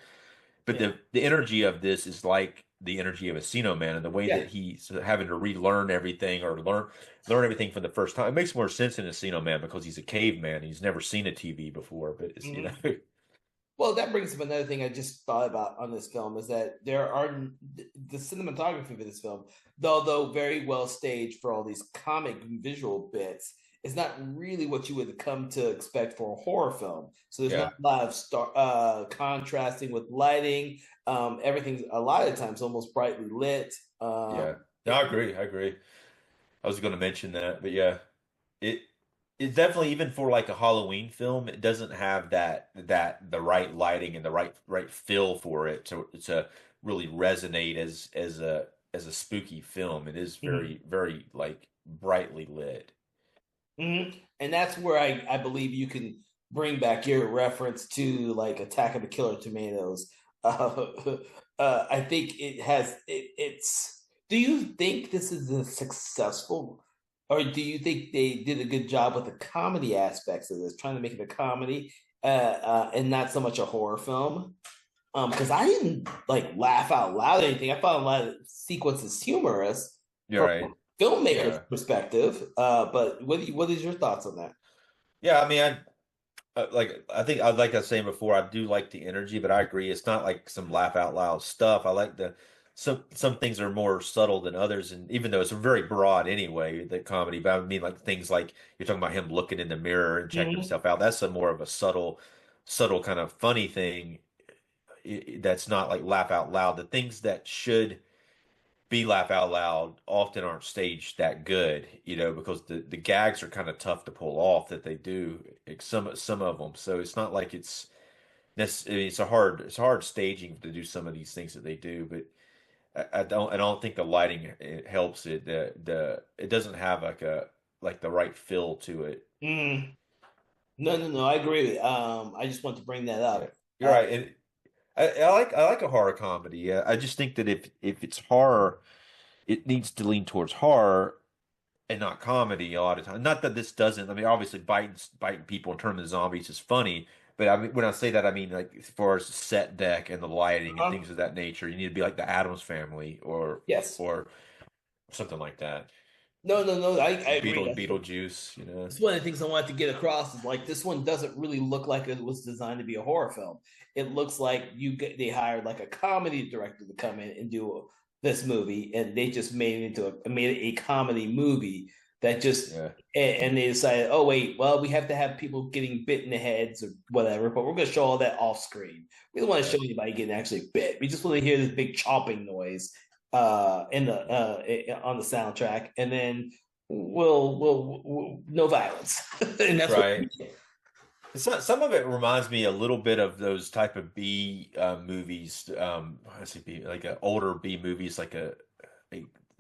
but Yeah, the energy of this is like the energy of Encino Man, and the way yeah. that he's having to relearn everything or learn everything for the first time. It makes more sense in Encino Man because he's a caveman. He's never seen a TV before, but it's Mhm. you know. Well, that brings up another thing I just thought about on this film is that there are the cinematography for this film, though very well staged for all these comic visual bits, is not really what you would come to expect for a horror film. So there's not Yeah, a lot of contrasting with lighting. Everything's a lot of times almost brightly lit. yeah. No, It, I agree. I agree. I was going to mention that, but yeah, it it's definitely even for like a Halloween film, it doesn't have that the right lighting and the right feel for it to really resonate as a spooky film. It is Mhm. very like brightly lit. And that's where I believe you can bring back your reference to like Attack of the Killer Tomatoes. I think it's. Do you think this is a successful, or do you think they did a good job with the comedy aspects of this, trying to make it a comedy and not so much a horror film? Because I didn't like laugh out loud or anything. I found a lot of sequences humorous You're from right. a filmmaker's Yeah. perspective. But what is your thoughts on that? Yeah, I mean, I think I'd like I was saying before, I do like the energy, but I agree it's not like some laugh out loud stuff. I like the some things are more subtle than others, and even though it's very broad anyway, the comedy, but I mean like things like you're talking about him looking in the mirror and checking Mhm. himself out. That's a more of a subtle kind of funny thing that's not like laugh out loud. The things that should be laugh out loud often aren't staged that good, because the gags are kind of tough to pull off that they do, like some of them. So it's not like I mean, it's a hard staging to do some of these things that they do, but I don't think the lighting helps it. The it doesn't have like the right feel to it. Mm. No. I agree. I just want to bring that Yeah, up. you're right. And I like a horror comedy. Yeah, I just think that if it's horror, it needs to lean towards horror and not comedy a lot of times. Not that this doesn't. I mean, obviously, biting people and turning into zombies is funny. But I mean, when I say that, I mean like as far as the set deck and the lighting and Uh-huh. things of that nature. You need to be like the Addams Family Yes. or something like that. No. I agree. Beetlejuice. It's one of the things I wanted to get across is like this one doesn't really look like it was designed to be a horror film. It looks like they hired like a comedy director to come in and do this movie, and they just made it a comedy movie that just Yeah, and they decided, oh wait, well we have to have people getting bit in the heads or whatever, but we're going to show all that off screen. We don't want to yeah, show anybody getting actually bit. We just want to hear this big chopping noise in the on the soundtrack, and then will no violence, and that's what we right. get. Some of it reminds me a little bit of those type of B movies. I say B, like older B movies, like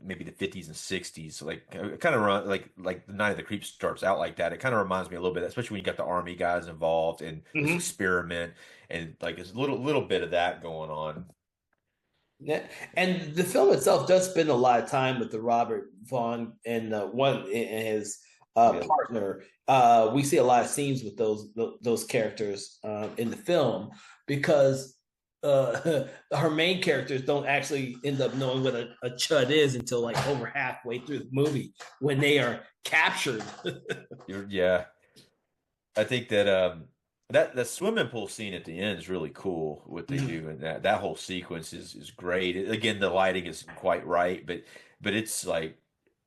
maybe the 50s and 60s. Like it kind of run like the Night of the Creeps starts out like that. It kind of reminds me a little bit, especially when you got the army guys involved in this Mm-hmm. experiment and like there's a little bit of that going on. Yeah. And the film itself does spend a lot of time with the Robert Vaughn and one and his Yeah, partner. We see a lot of scenes with those characters in the film because her main characters don't actually end up knowing what a chud is until like over halfway through the movie when they are captured. yeah. I think that that swimming pool scene at the end is really cool. What they Mhm. do and that whole sequence is great. Again, the lighting isn't quite right, but it's like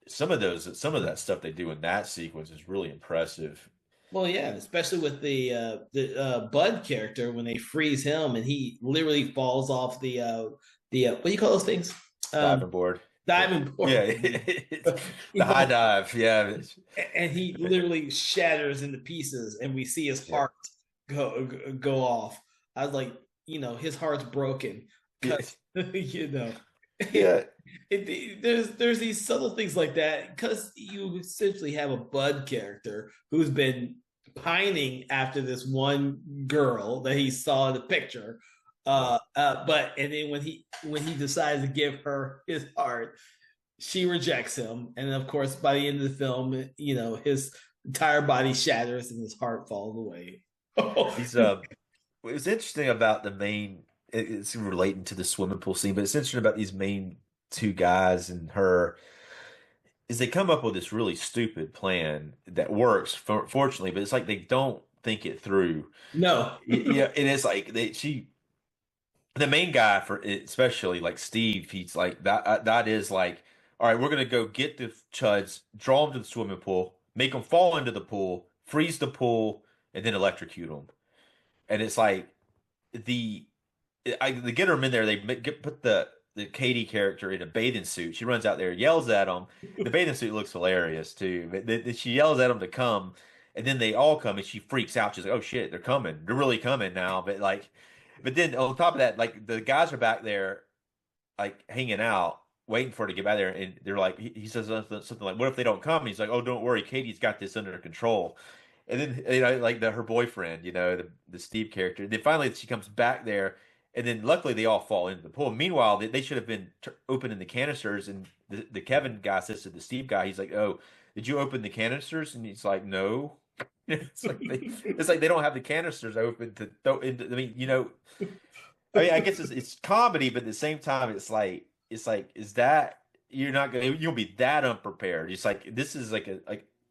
some of that stuff they do in that sequence is really impressive. Well, yeah, especially with the Bud character when they freeze him and he literally falls off the what do you call those things? Um, Diving board. Diving Yeah, board. the He high falls dive. Yeah, and he literally shatters into pieces, and we see his yeah, heart go off. I was like, his heart's broken yeah, because you know. yeah. There's these subtle things like that because you essentially have a Bud character who's been pining after this one girl that he saw in the picture. Yeah. But and then when he decides to give her his heart, she rejects him, and of course, by the end of the film, his entire body shatters and his heart falls away. These it was interesting about the main. It's relating to the swimming pool scene, but it's interesting about these main two guys and her is they come up with this really stupid plan that works, fortunately, but it's like they don't think it through. No. Yeah, and it's like the main guy for especially like Steve, he's like that is like, all right, we're gonna go get the chuds, draw them to the swimming pool, make them fall into the pool, freeze the pool, and then electrocute them. And it's like the they get them in there. Put the Katie character in a bathing suit. She runs out there, yells at them. The bathing suit looks hilarious too. But she yells at them to come, and then they all come, and she freaks out. She's like, "Oh shit, they're coming! They're really coming now!" But then on top of that, like the guys are back there, like hanging out, waiting for her to get back there, and they're like, he says something like, "What if they don't come?" And he's like, "Oh, don't worry, Katie's got this under control." And then like her boyfriend, the Steve character. Then finally she comes back there, and then luckily they all fall into the pool. Meanwhile, they should have been opening the canisters, and the Kevin guy says to the Steve guy, he's like, "Oh, did you open the canisters?" And he's like, "No." It's like they don't have the canisters open to throw into. I mean, I guess it's comedy, but at the same time, it's like is that you're not gonna you'll be that unprepared. It's like this is like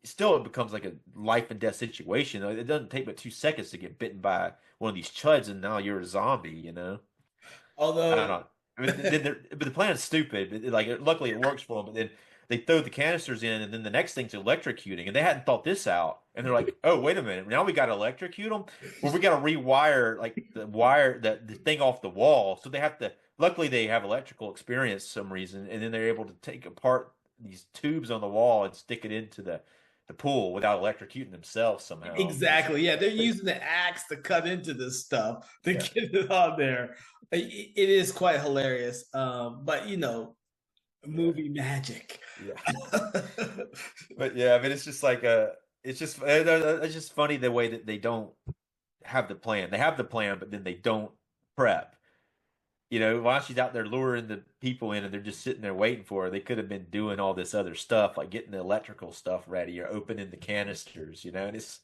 still it becomes like a life and death situation. It doesn't take but 2 seconds to get bitten by one of these chuds, and now you're a zombie. I don't Although, know. I mean, but the plan is stupid. Luckily it works for them. But then they throw the canisters in, and then the next thing's electrocuting, and they hadn't thought this out. And they're like, "Oh, wait a minute! Now we got to electrocute them, or we got to rewire like the thing off the wall." So they have to. Luckily, they have electrical experience for some reason, and then they're able to take apart these tubes on the wall and stick it into the pool without electrocuting themselves somehow. exactly. Yeah, they're using the axe to cut into this stuff to Yeah, get it on there. It is quite hilarious. But yeah, movie magic. yeah. But yeah, I mean, it's just like it's just funny the way that they don't have the plan. They have the plan, but then they don't prep. While she's out there luring the people in, and they're just sitting there waiting for her, they could have been doing all this other stuff, like getting the electrical stuff ready or opening the canisters. And it's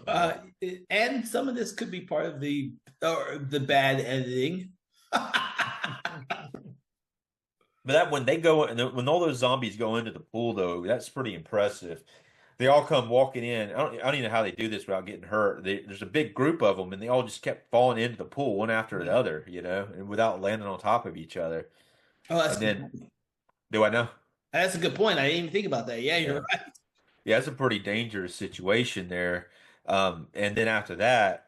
uh, yeah. and some of this could be part of the bad editing. But that when they go and when all those zombies go into the pool, though, that's pretty impressive. They all come walking in. I don't even know how they do this without getting hurt. There's a big group of them, and they all just kept falling into the pool one after the other, and without landing on top of each other. Oh, that's And good. then, do I know? That's a good point. I didn't even think about that. Yeah, you're Yeah, right. yeah, it's a pretty dangerous situation there. And then after that,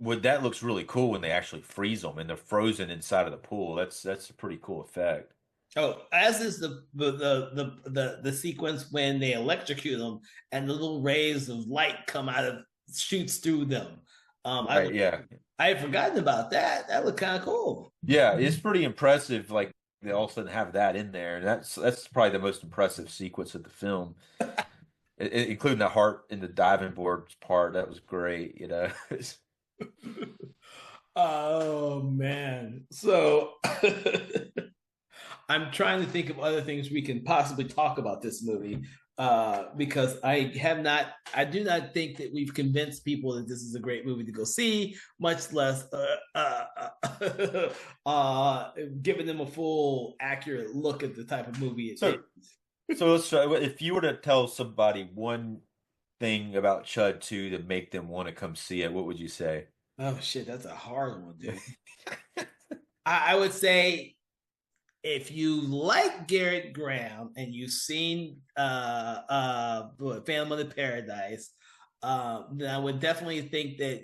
would that looks really cool when they actually freeze them and they're frozen inside of the pool. That's a pretty cool effect. Oh, as is the sequence when they electrocute them and the little rays of light come out of shoots through them. Right? Yeah. I had forgotten about that. That looked kind of cool. Yeah, it's pretty impressive. Like they all of a sudden have that in there, and that's probably the most impressive sequence of the film, including the heart in the diving board part. That was great. Oh man. So I'm trying to think of other things we can possibly talk about this movie because I do not think that we've convinced people that this is a great movie to go see, much less giving them a full, accurate look at the type of movie it So, is. so let's try. If you were to tell somebody one thing about C.H.U.D. to make them want to come see it, what would you say? Oh shit, that's a hard one, dude. I would say if you like Garrett Graham and you've seen Phantom of the Paradise, then I would definitely think that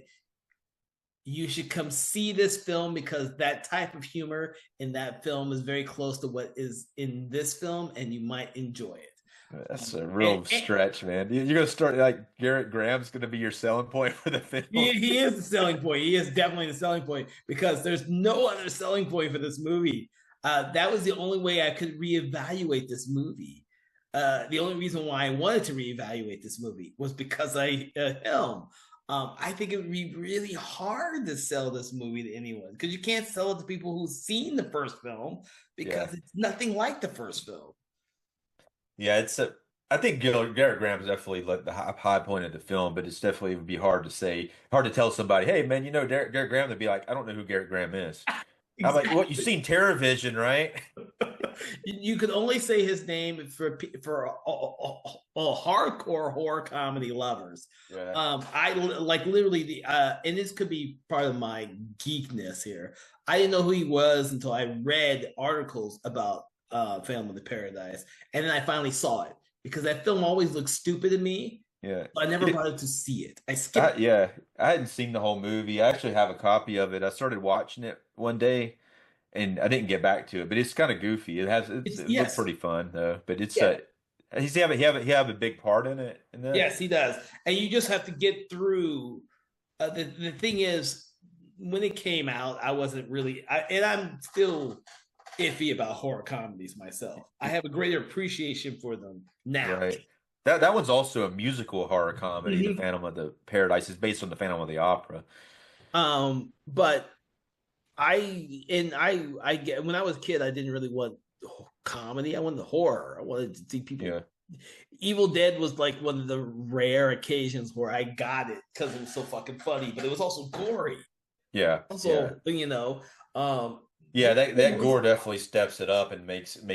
you should come see this film because that type of humor in that film is very close to what is in this film, and you might enjoy it. That's a And, real and stretch, man. You're gonna start like Garrett Graham's gonna be your selling point for the film. he is the selling point. He is definitely the selling point because there's no other selling point for this movie. That was the only way I could reevaluate this movie. The only reason why I wanted to reevaluate this movie was because him. I think it would be really hard to sell this movie to anyone because you can't sell it to people who've seen the first film Yeah. because it's nothing like the first film. Yeah, it's a. I think Garrett Graham is definitely like the high point of the film, but it's definitely would be hard to say, hard to tell somebody, hey man, you know Garrett Graham, they'd be like, I don't know who Garrett Graham is. I'm like, what? You've Exactly. seen Terror Vision, right? You could only say his name for hardcore horror comedy lovers. Yeah, I like literally and this could be part of my geekness here. I didn't know who he was until I read articles about Phantom of the Paradise, and then I finally saw it because that film always looked stupid to me. yeah. So I never It, bothered to see it. I skipped. yeah, I hadn't seen the whole movie. I actually have a copy of it. I started watching it one day, and I didn't get back to it. But it's kind of goofy. It's it looked yes, pretty fun though. But it's yeah. he have a big part in it in that. Yes, he does. And you just have to get through. The thing is, when it came out, I wasn't really, and I'm still iffy about horror comedies myself. I have a greater appreciation for them now. Right. That one's also a musical horror comedy. The Mhm. Phantom of the Paradise is based on the Phantom of the Opera. But I get when I was a kid, I didn't really want comedy. I wanted horror. I wanted to see people. Yeah. Evil Dead was like one of the rare occasions where I got it because it was so fucking funny, but it was also gory. Yeah. Yeah. Also, Yeah, it that was gore definitely steps it up and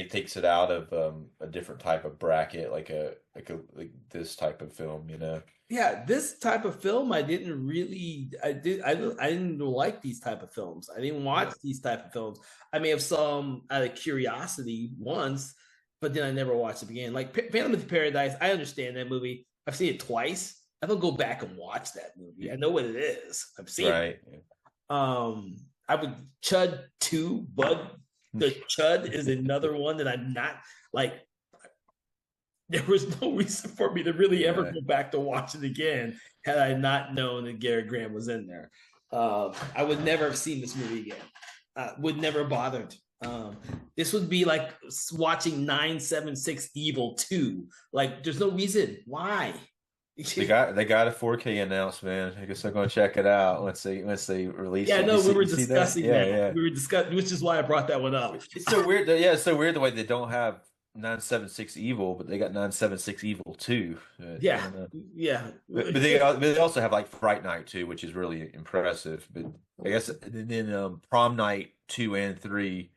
takes it out of a different type of bracket, like this type of film, you know. yeah, this type of film I didn't really I didn't like these type of films. I didn't watch Yeah. these type of films. I may have saw them out of curiosity once, but then I never watched it again. Like Phantom of the Paradise, I understand that movie. I've seen it twice. I don't go back and watch that movie. I know what it is. I've seen it. Right. I would Chud 2, but the Chud is another one that I'm not like there was no reason for me to really ever Yeah. go back to watch it again had I not known that Gary Graham was in there. I would never have seen this movie again. Would never bothered. This would be like watching 976 Evil 2. Like, there's no reason. Why? They got a 4K announcement. I guess I'm gonna check it out once they release Yeah, it. no, we were You see that? discussing Yeah, that. yeah. We were discussing, which is why I brought that one up. It's so weird. Yeah, it's so weird the way they don't have 976 Evil, but they got 976 Evil 2. I Yeah, don't know. yeah. But they also have like Fright Night 2, which is really impressive. But I guess and then Prom Night 2 and 3.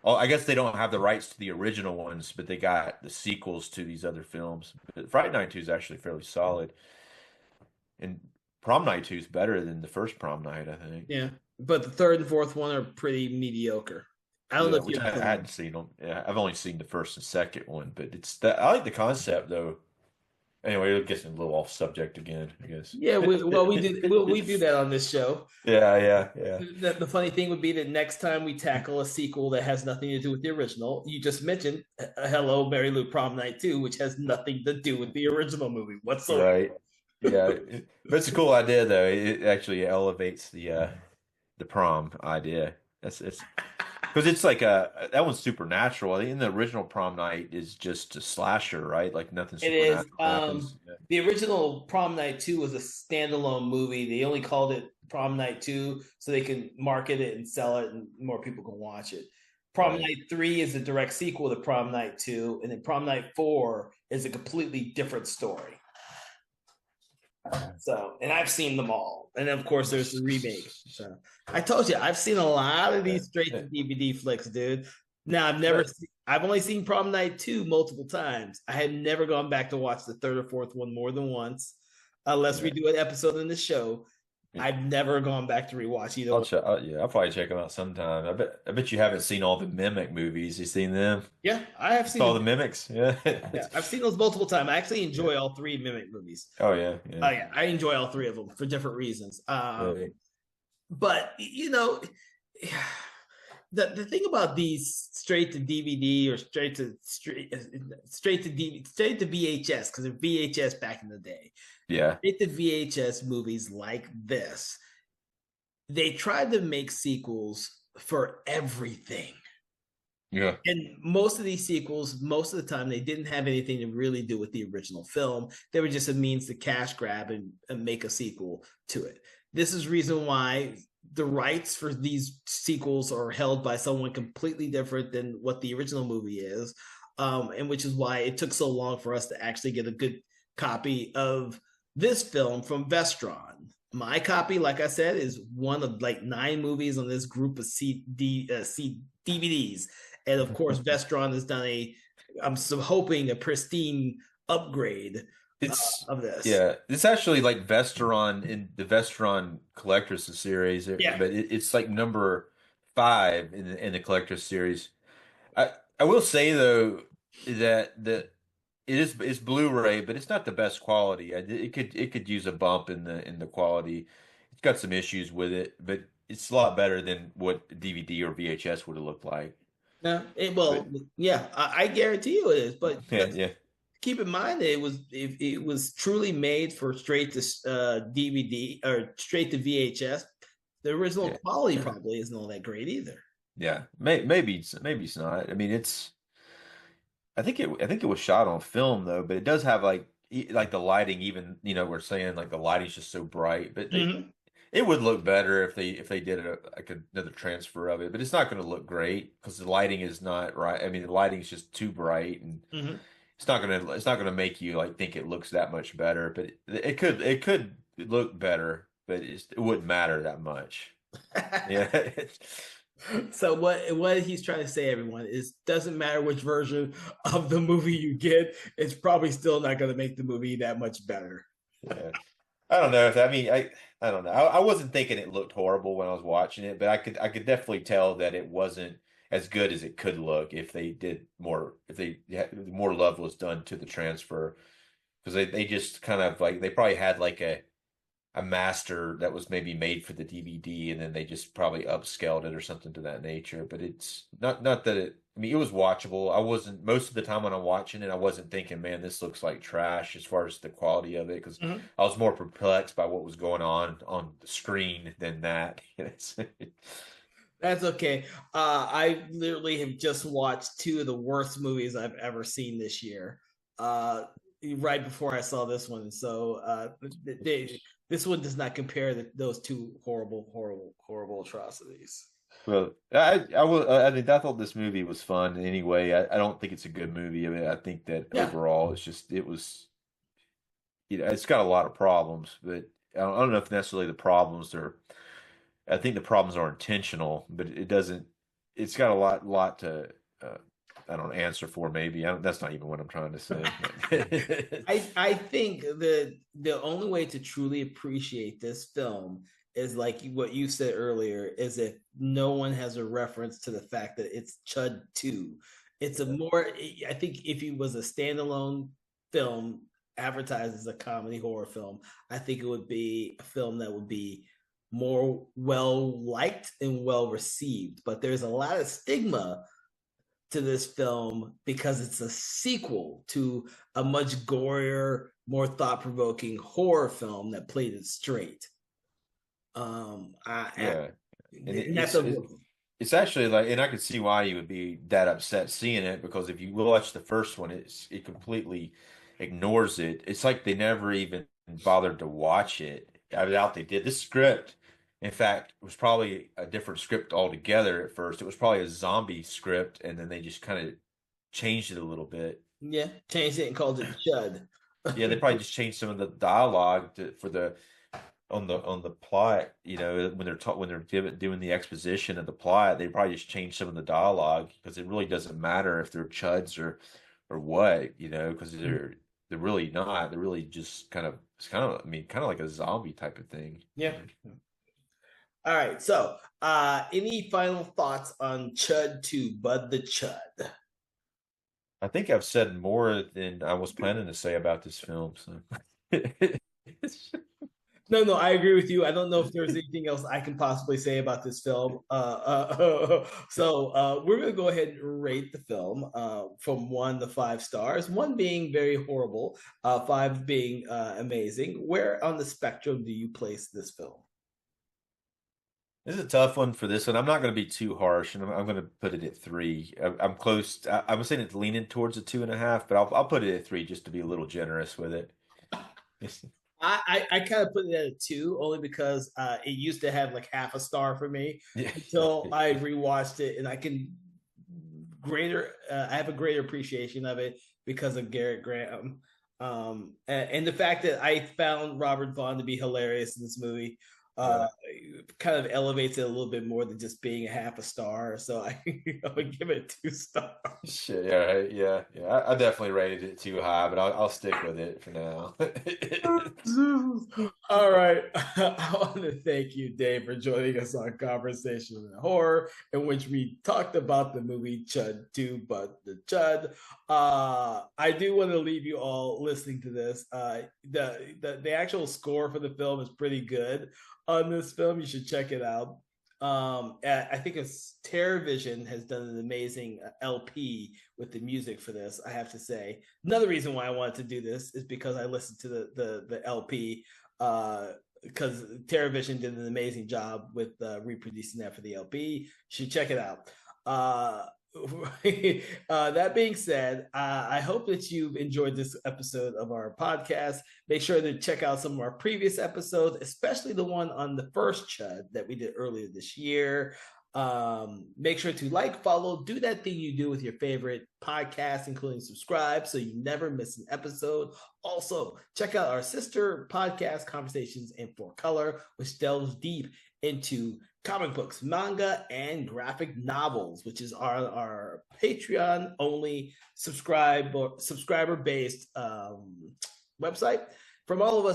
Oh, I guess they don't have the rights to the original ones, but they got the sequels to these other films. But Fright Night 2 is actually fairly solid. And Prom Night 2 is better than the first Prom Night, I think. Yeah, but the third and fourth one are pretty mediocre. I don't know Yeah, if you which have I them. hadn't seen them. Yeah, I've only seen the first and second one, but it's that I like the concept though. Anyway, it gets a little off subject again, I guess. Yeah, we do that on this show. Yeah. The funny thing would be that next time we tackle a sequel that has nothing to do with the original, you just mentioned Hello, Mary Lou Prom Night 2, which has nothing to do with the original movie whatsoever. Right. Yeah. But it's a cool idea though. It actually elevates the prom idea. That's it's because it's like a that one's supernatural. In the original Prom Night is just a slasher, right? Like nothing It is. supernatural happens. The original Prom Night 2 was a standalone movie. They only called it Prom Night 2 so they can market it and sell it and more people can watch it. Prom Right. Night 3 is a direct sequel to Prom Night 2, and then Prom Night 4 is a completely different story. So, and I've seen them all. And of course, there's the remake. So, I told you, I've seen a lot of Yeah. these straight to DVD flicks, dude. Now, But I've only seen Prom Night 2 multiple times. I have never gone back to watch the third or fourth one more than once, unless we yeah. do an episode in the show. I've never gone back to rewatch either I'll one. check. Yeah, I'll probably check them out sometime. I bet you haven't seen all the Mimic movies. You seen them? Yeah, I have All seen. the Mimics? Yeah. Yeah, I've seen those multiple times. I actually Yeah. enjoy all three Mimic movies. Oh yeah, Oh yeah. yeah, I enjoy all three of them for different reasons. Right. But the thing about these straight to DVD or straight to VHS because they're VHS back in the day. Yeah. Straight to VHS movies like this, they tried to make sequels for everything. Yeah. And most of these sequels, most of the time, they didn't have anything to really do with the original film. They were just a means to cash grab and make a sequel to it. This is reason why the rights for these sequels are held by someone completely different than what the original movie is, and which is why it took so long for us to actually get a good copy of this film from Vestron. My copy, like I said, is one of like 9 movies on this group of DVDs, and of course, Vestron has done I'm so hoping, a pristine upgrade It's of this. yeah, it's actually like Vestron in the Vestron Collector's series, Yeah. but it's like number 5 in the Collector's series. I will say though that it's Blu-ray, but it's not the best quality. It could use a bump in the quality. It's got some issues with it, but it's a lot better than what DVD or VHS would have looked like. Yeah. But Well, yeah, I guarantee you it is. But yeah, yeah, keep in mind that it was truly made for straight to DVD or straight to VHS. The original yeah, quality probably isn't all that great either. yeah. Maybe it's not. I mean, it's. I think it was shot on film though, but it does have like the lighting. Even we're saying like the lighting's just so bright, but Mm-hmm. it would look better if they did like another transfer of it. But it's not going to look great because the lighting is not right. I mean, the lighting's just too bright, and Mm-hmm. it's not gonna make you like think it looks that much better. But it could look better, but it wouldn't matter that much. Yeah. So what he's trying to say, everyone, is doesn't matter which version of the movie you get, it's probably still not going to make the movie that much better. Yeah. I don't know if I mean I don't know. I wasn't thinking it looked horrible when I was watching it, but I could definitely tell that it wasn't as good as it could look if they did more if they more love was done to the transfer because they just kind of like they probably had like a master that was maybe made for the DVD, and then they just probably upscaled it or something to that nature. But it's not that it. I mean, it was watchable. I wasn't most of the time when I'm watching it, I wasn't thinking, "Man, this looks like trash" as far as the quality of it, because Mhm. I was more perplexed by what was going on the screen than that. That's okay. I literally have just watched 2 of the worst movies I've ever seen this year. Uh, right before I saw this one, so this one does not compare those 2 horrible, horrible, horrible atrocities. Well, I mean, I thought this movie was fun anyway. I don't think it's a good movie. I mean, I think that Yeah. overall, it was. It's got a lot of problems, but I don't know if necessarily the problems are. I think the problems are intentional, but it doesn't. It's got a lot to. I don't answer for maybe. That's not even what I'm trying to say. I think the only way to truly appreciate this film is like what you said earlier, is if no one has a reference to the fact that it's Chud 2. It's a more, I think if it was a standalone film advertised as a comedy horror film, I think it would be a film that would be more well liked and well received. But there's a lot of stigma to this film because it's a sequel to a much gorier, more thought provoking horror film that played it straight. Yeah, and And that's a it's actually like, and I could see why you would be that upset seeing it because if you watch the first one, it completely ignores it. It's like they never even bothered to watch it. I doubt they did. This script, in fact, was probably a different script altogether at first. It was probably a zombie script, and then they just kind of changed it a little bit. yeah, changed it and called it Chud. Yeah, they probably just changed some of the dialogue for the on the plot, when doing the exposition of the plot, they probably just change some of the dialogue because it really doesn't matter if they're chuds or what, because they're really not. They're really just I mean, kind of like a zombie type of thing. Yeah. All right. So, any final thoughts on Chud 2, Bud the Chud? I think I've said more than I was planning to say about this film, so. No, no, I agree with you. I don't know if there's anything else I can possibly say about this film. So we're going to go ahead and rate the film from 1 to 5 stars. 1 being very horrible, 5 being amazing. Where on the spectrum do you place this film? This is a tough one for this one. I'm not going to be too harsh, and I'm going to put it at 3. I'm close. I'm saying it's leaning towards a 2.5, but I'll put it at 3 just to be a little generous with it. I kind of put it at a 2 only because it used to have like half a star for me Yeah. until I rewatched it, and I have a greiter appreciation of it because of Garrett Graham. And the fact that I found Robert Vaughn to be hilarious in this movie uh, Yeah. kind of elevates it a little bit more than just being a half a star. So I would give it 2 stars. Shit. Yeah. Right. Yeah. Yeah. I definitely rated it too high, but I'll stick with it for now. All right. I want to thank you, Dave, for joining us on Conversation in Horror, in which we talked about the movie C.H.U.D, but the C.H.U.D. I do want to leave you all listening to this. The actual score for the film is pretty good on this film. You should check it out. I think it's TerrorVision has done an amazing LP with the music for this. I have to say, another reason why I wanted to do this is because I listened to the LP because TerrorVision did an amazing job with reproducing that for the LP. You should check it out. That being said, I hope that you've enjoyed this episode of our podcast. Make sure to check out some of our previous episodes, especially the one on the first C.H.U.D that we did earlier this year. Make sure to like, follow, do that thing you do with your favorite podcast, including subscribe so you never miss an episode. Also, check out our sister podcast, Conversations in 4Color, which delves deep into comic books, manga, and graphic novels, which is our Patreon only subscriber based website. From all of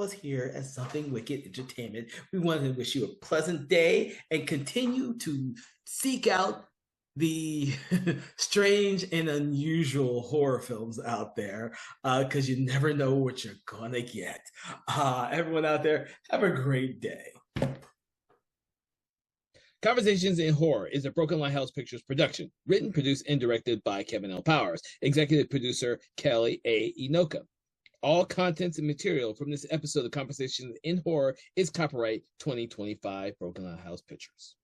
us here at Something Wicked Entertainment, we want to wish you a pleasant day and continue to seek out the strange and unusual horror films out there because you never know what you're gonna get. Everyone out there, have a great day. Conversations in Horror is a Broken Lighthouse Pictures production, written, produced, and directed by Kevin L. Powers, executive producer Kelly A. Inoka. All contents and material from this episode of Conversations in Horror is copyright 2025 Broken Lighthouse Pictures.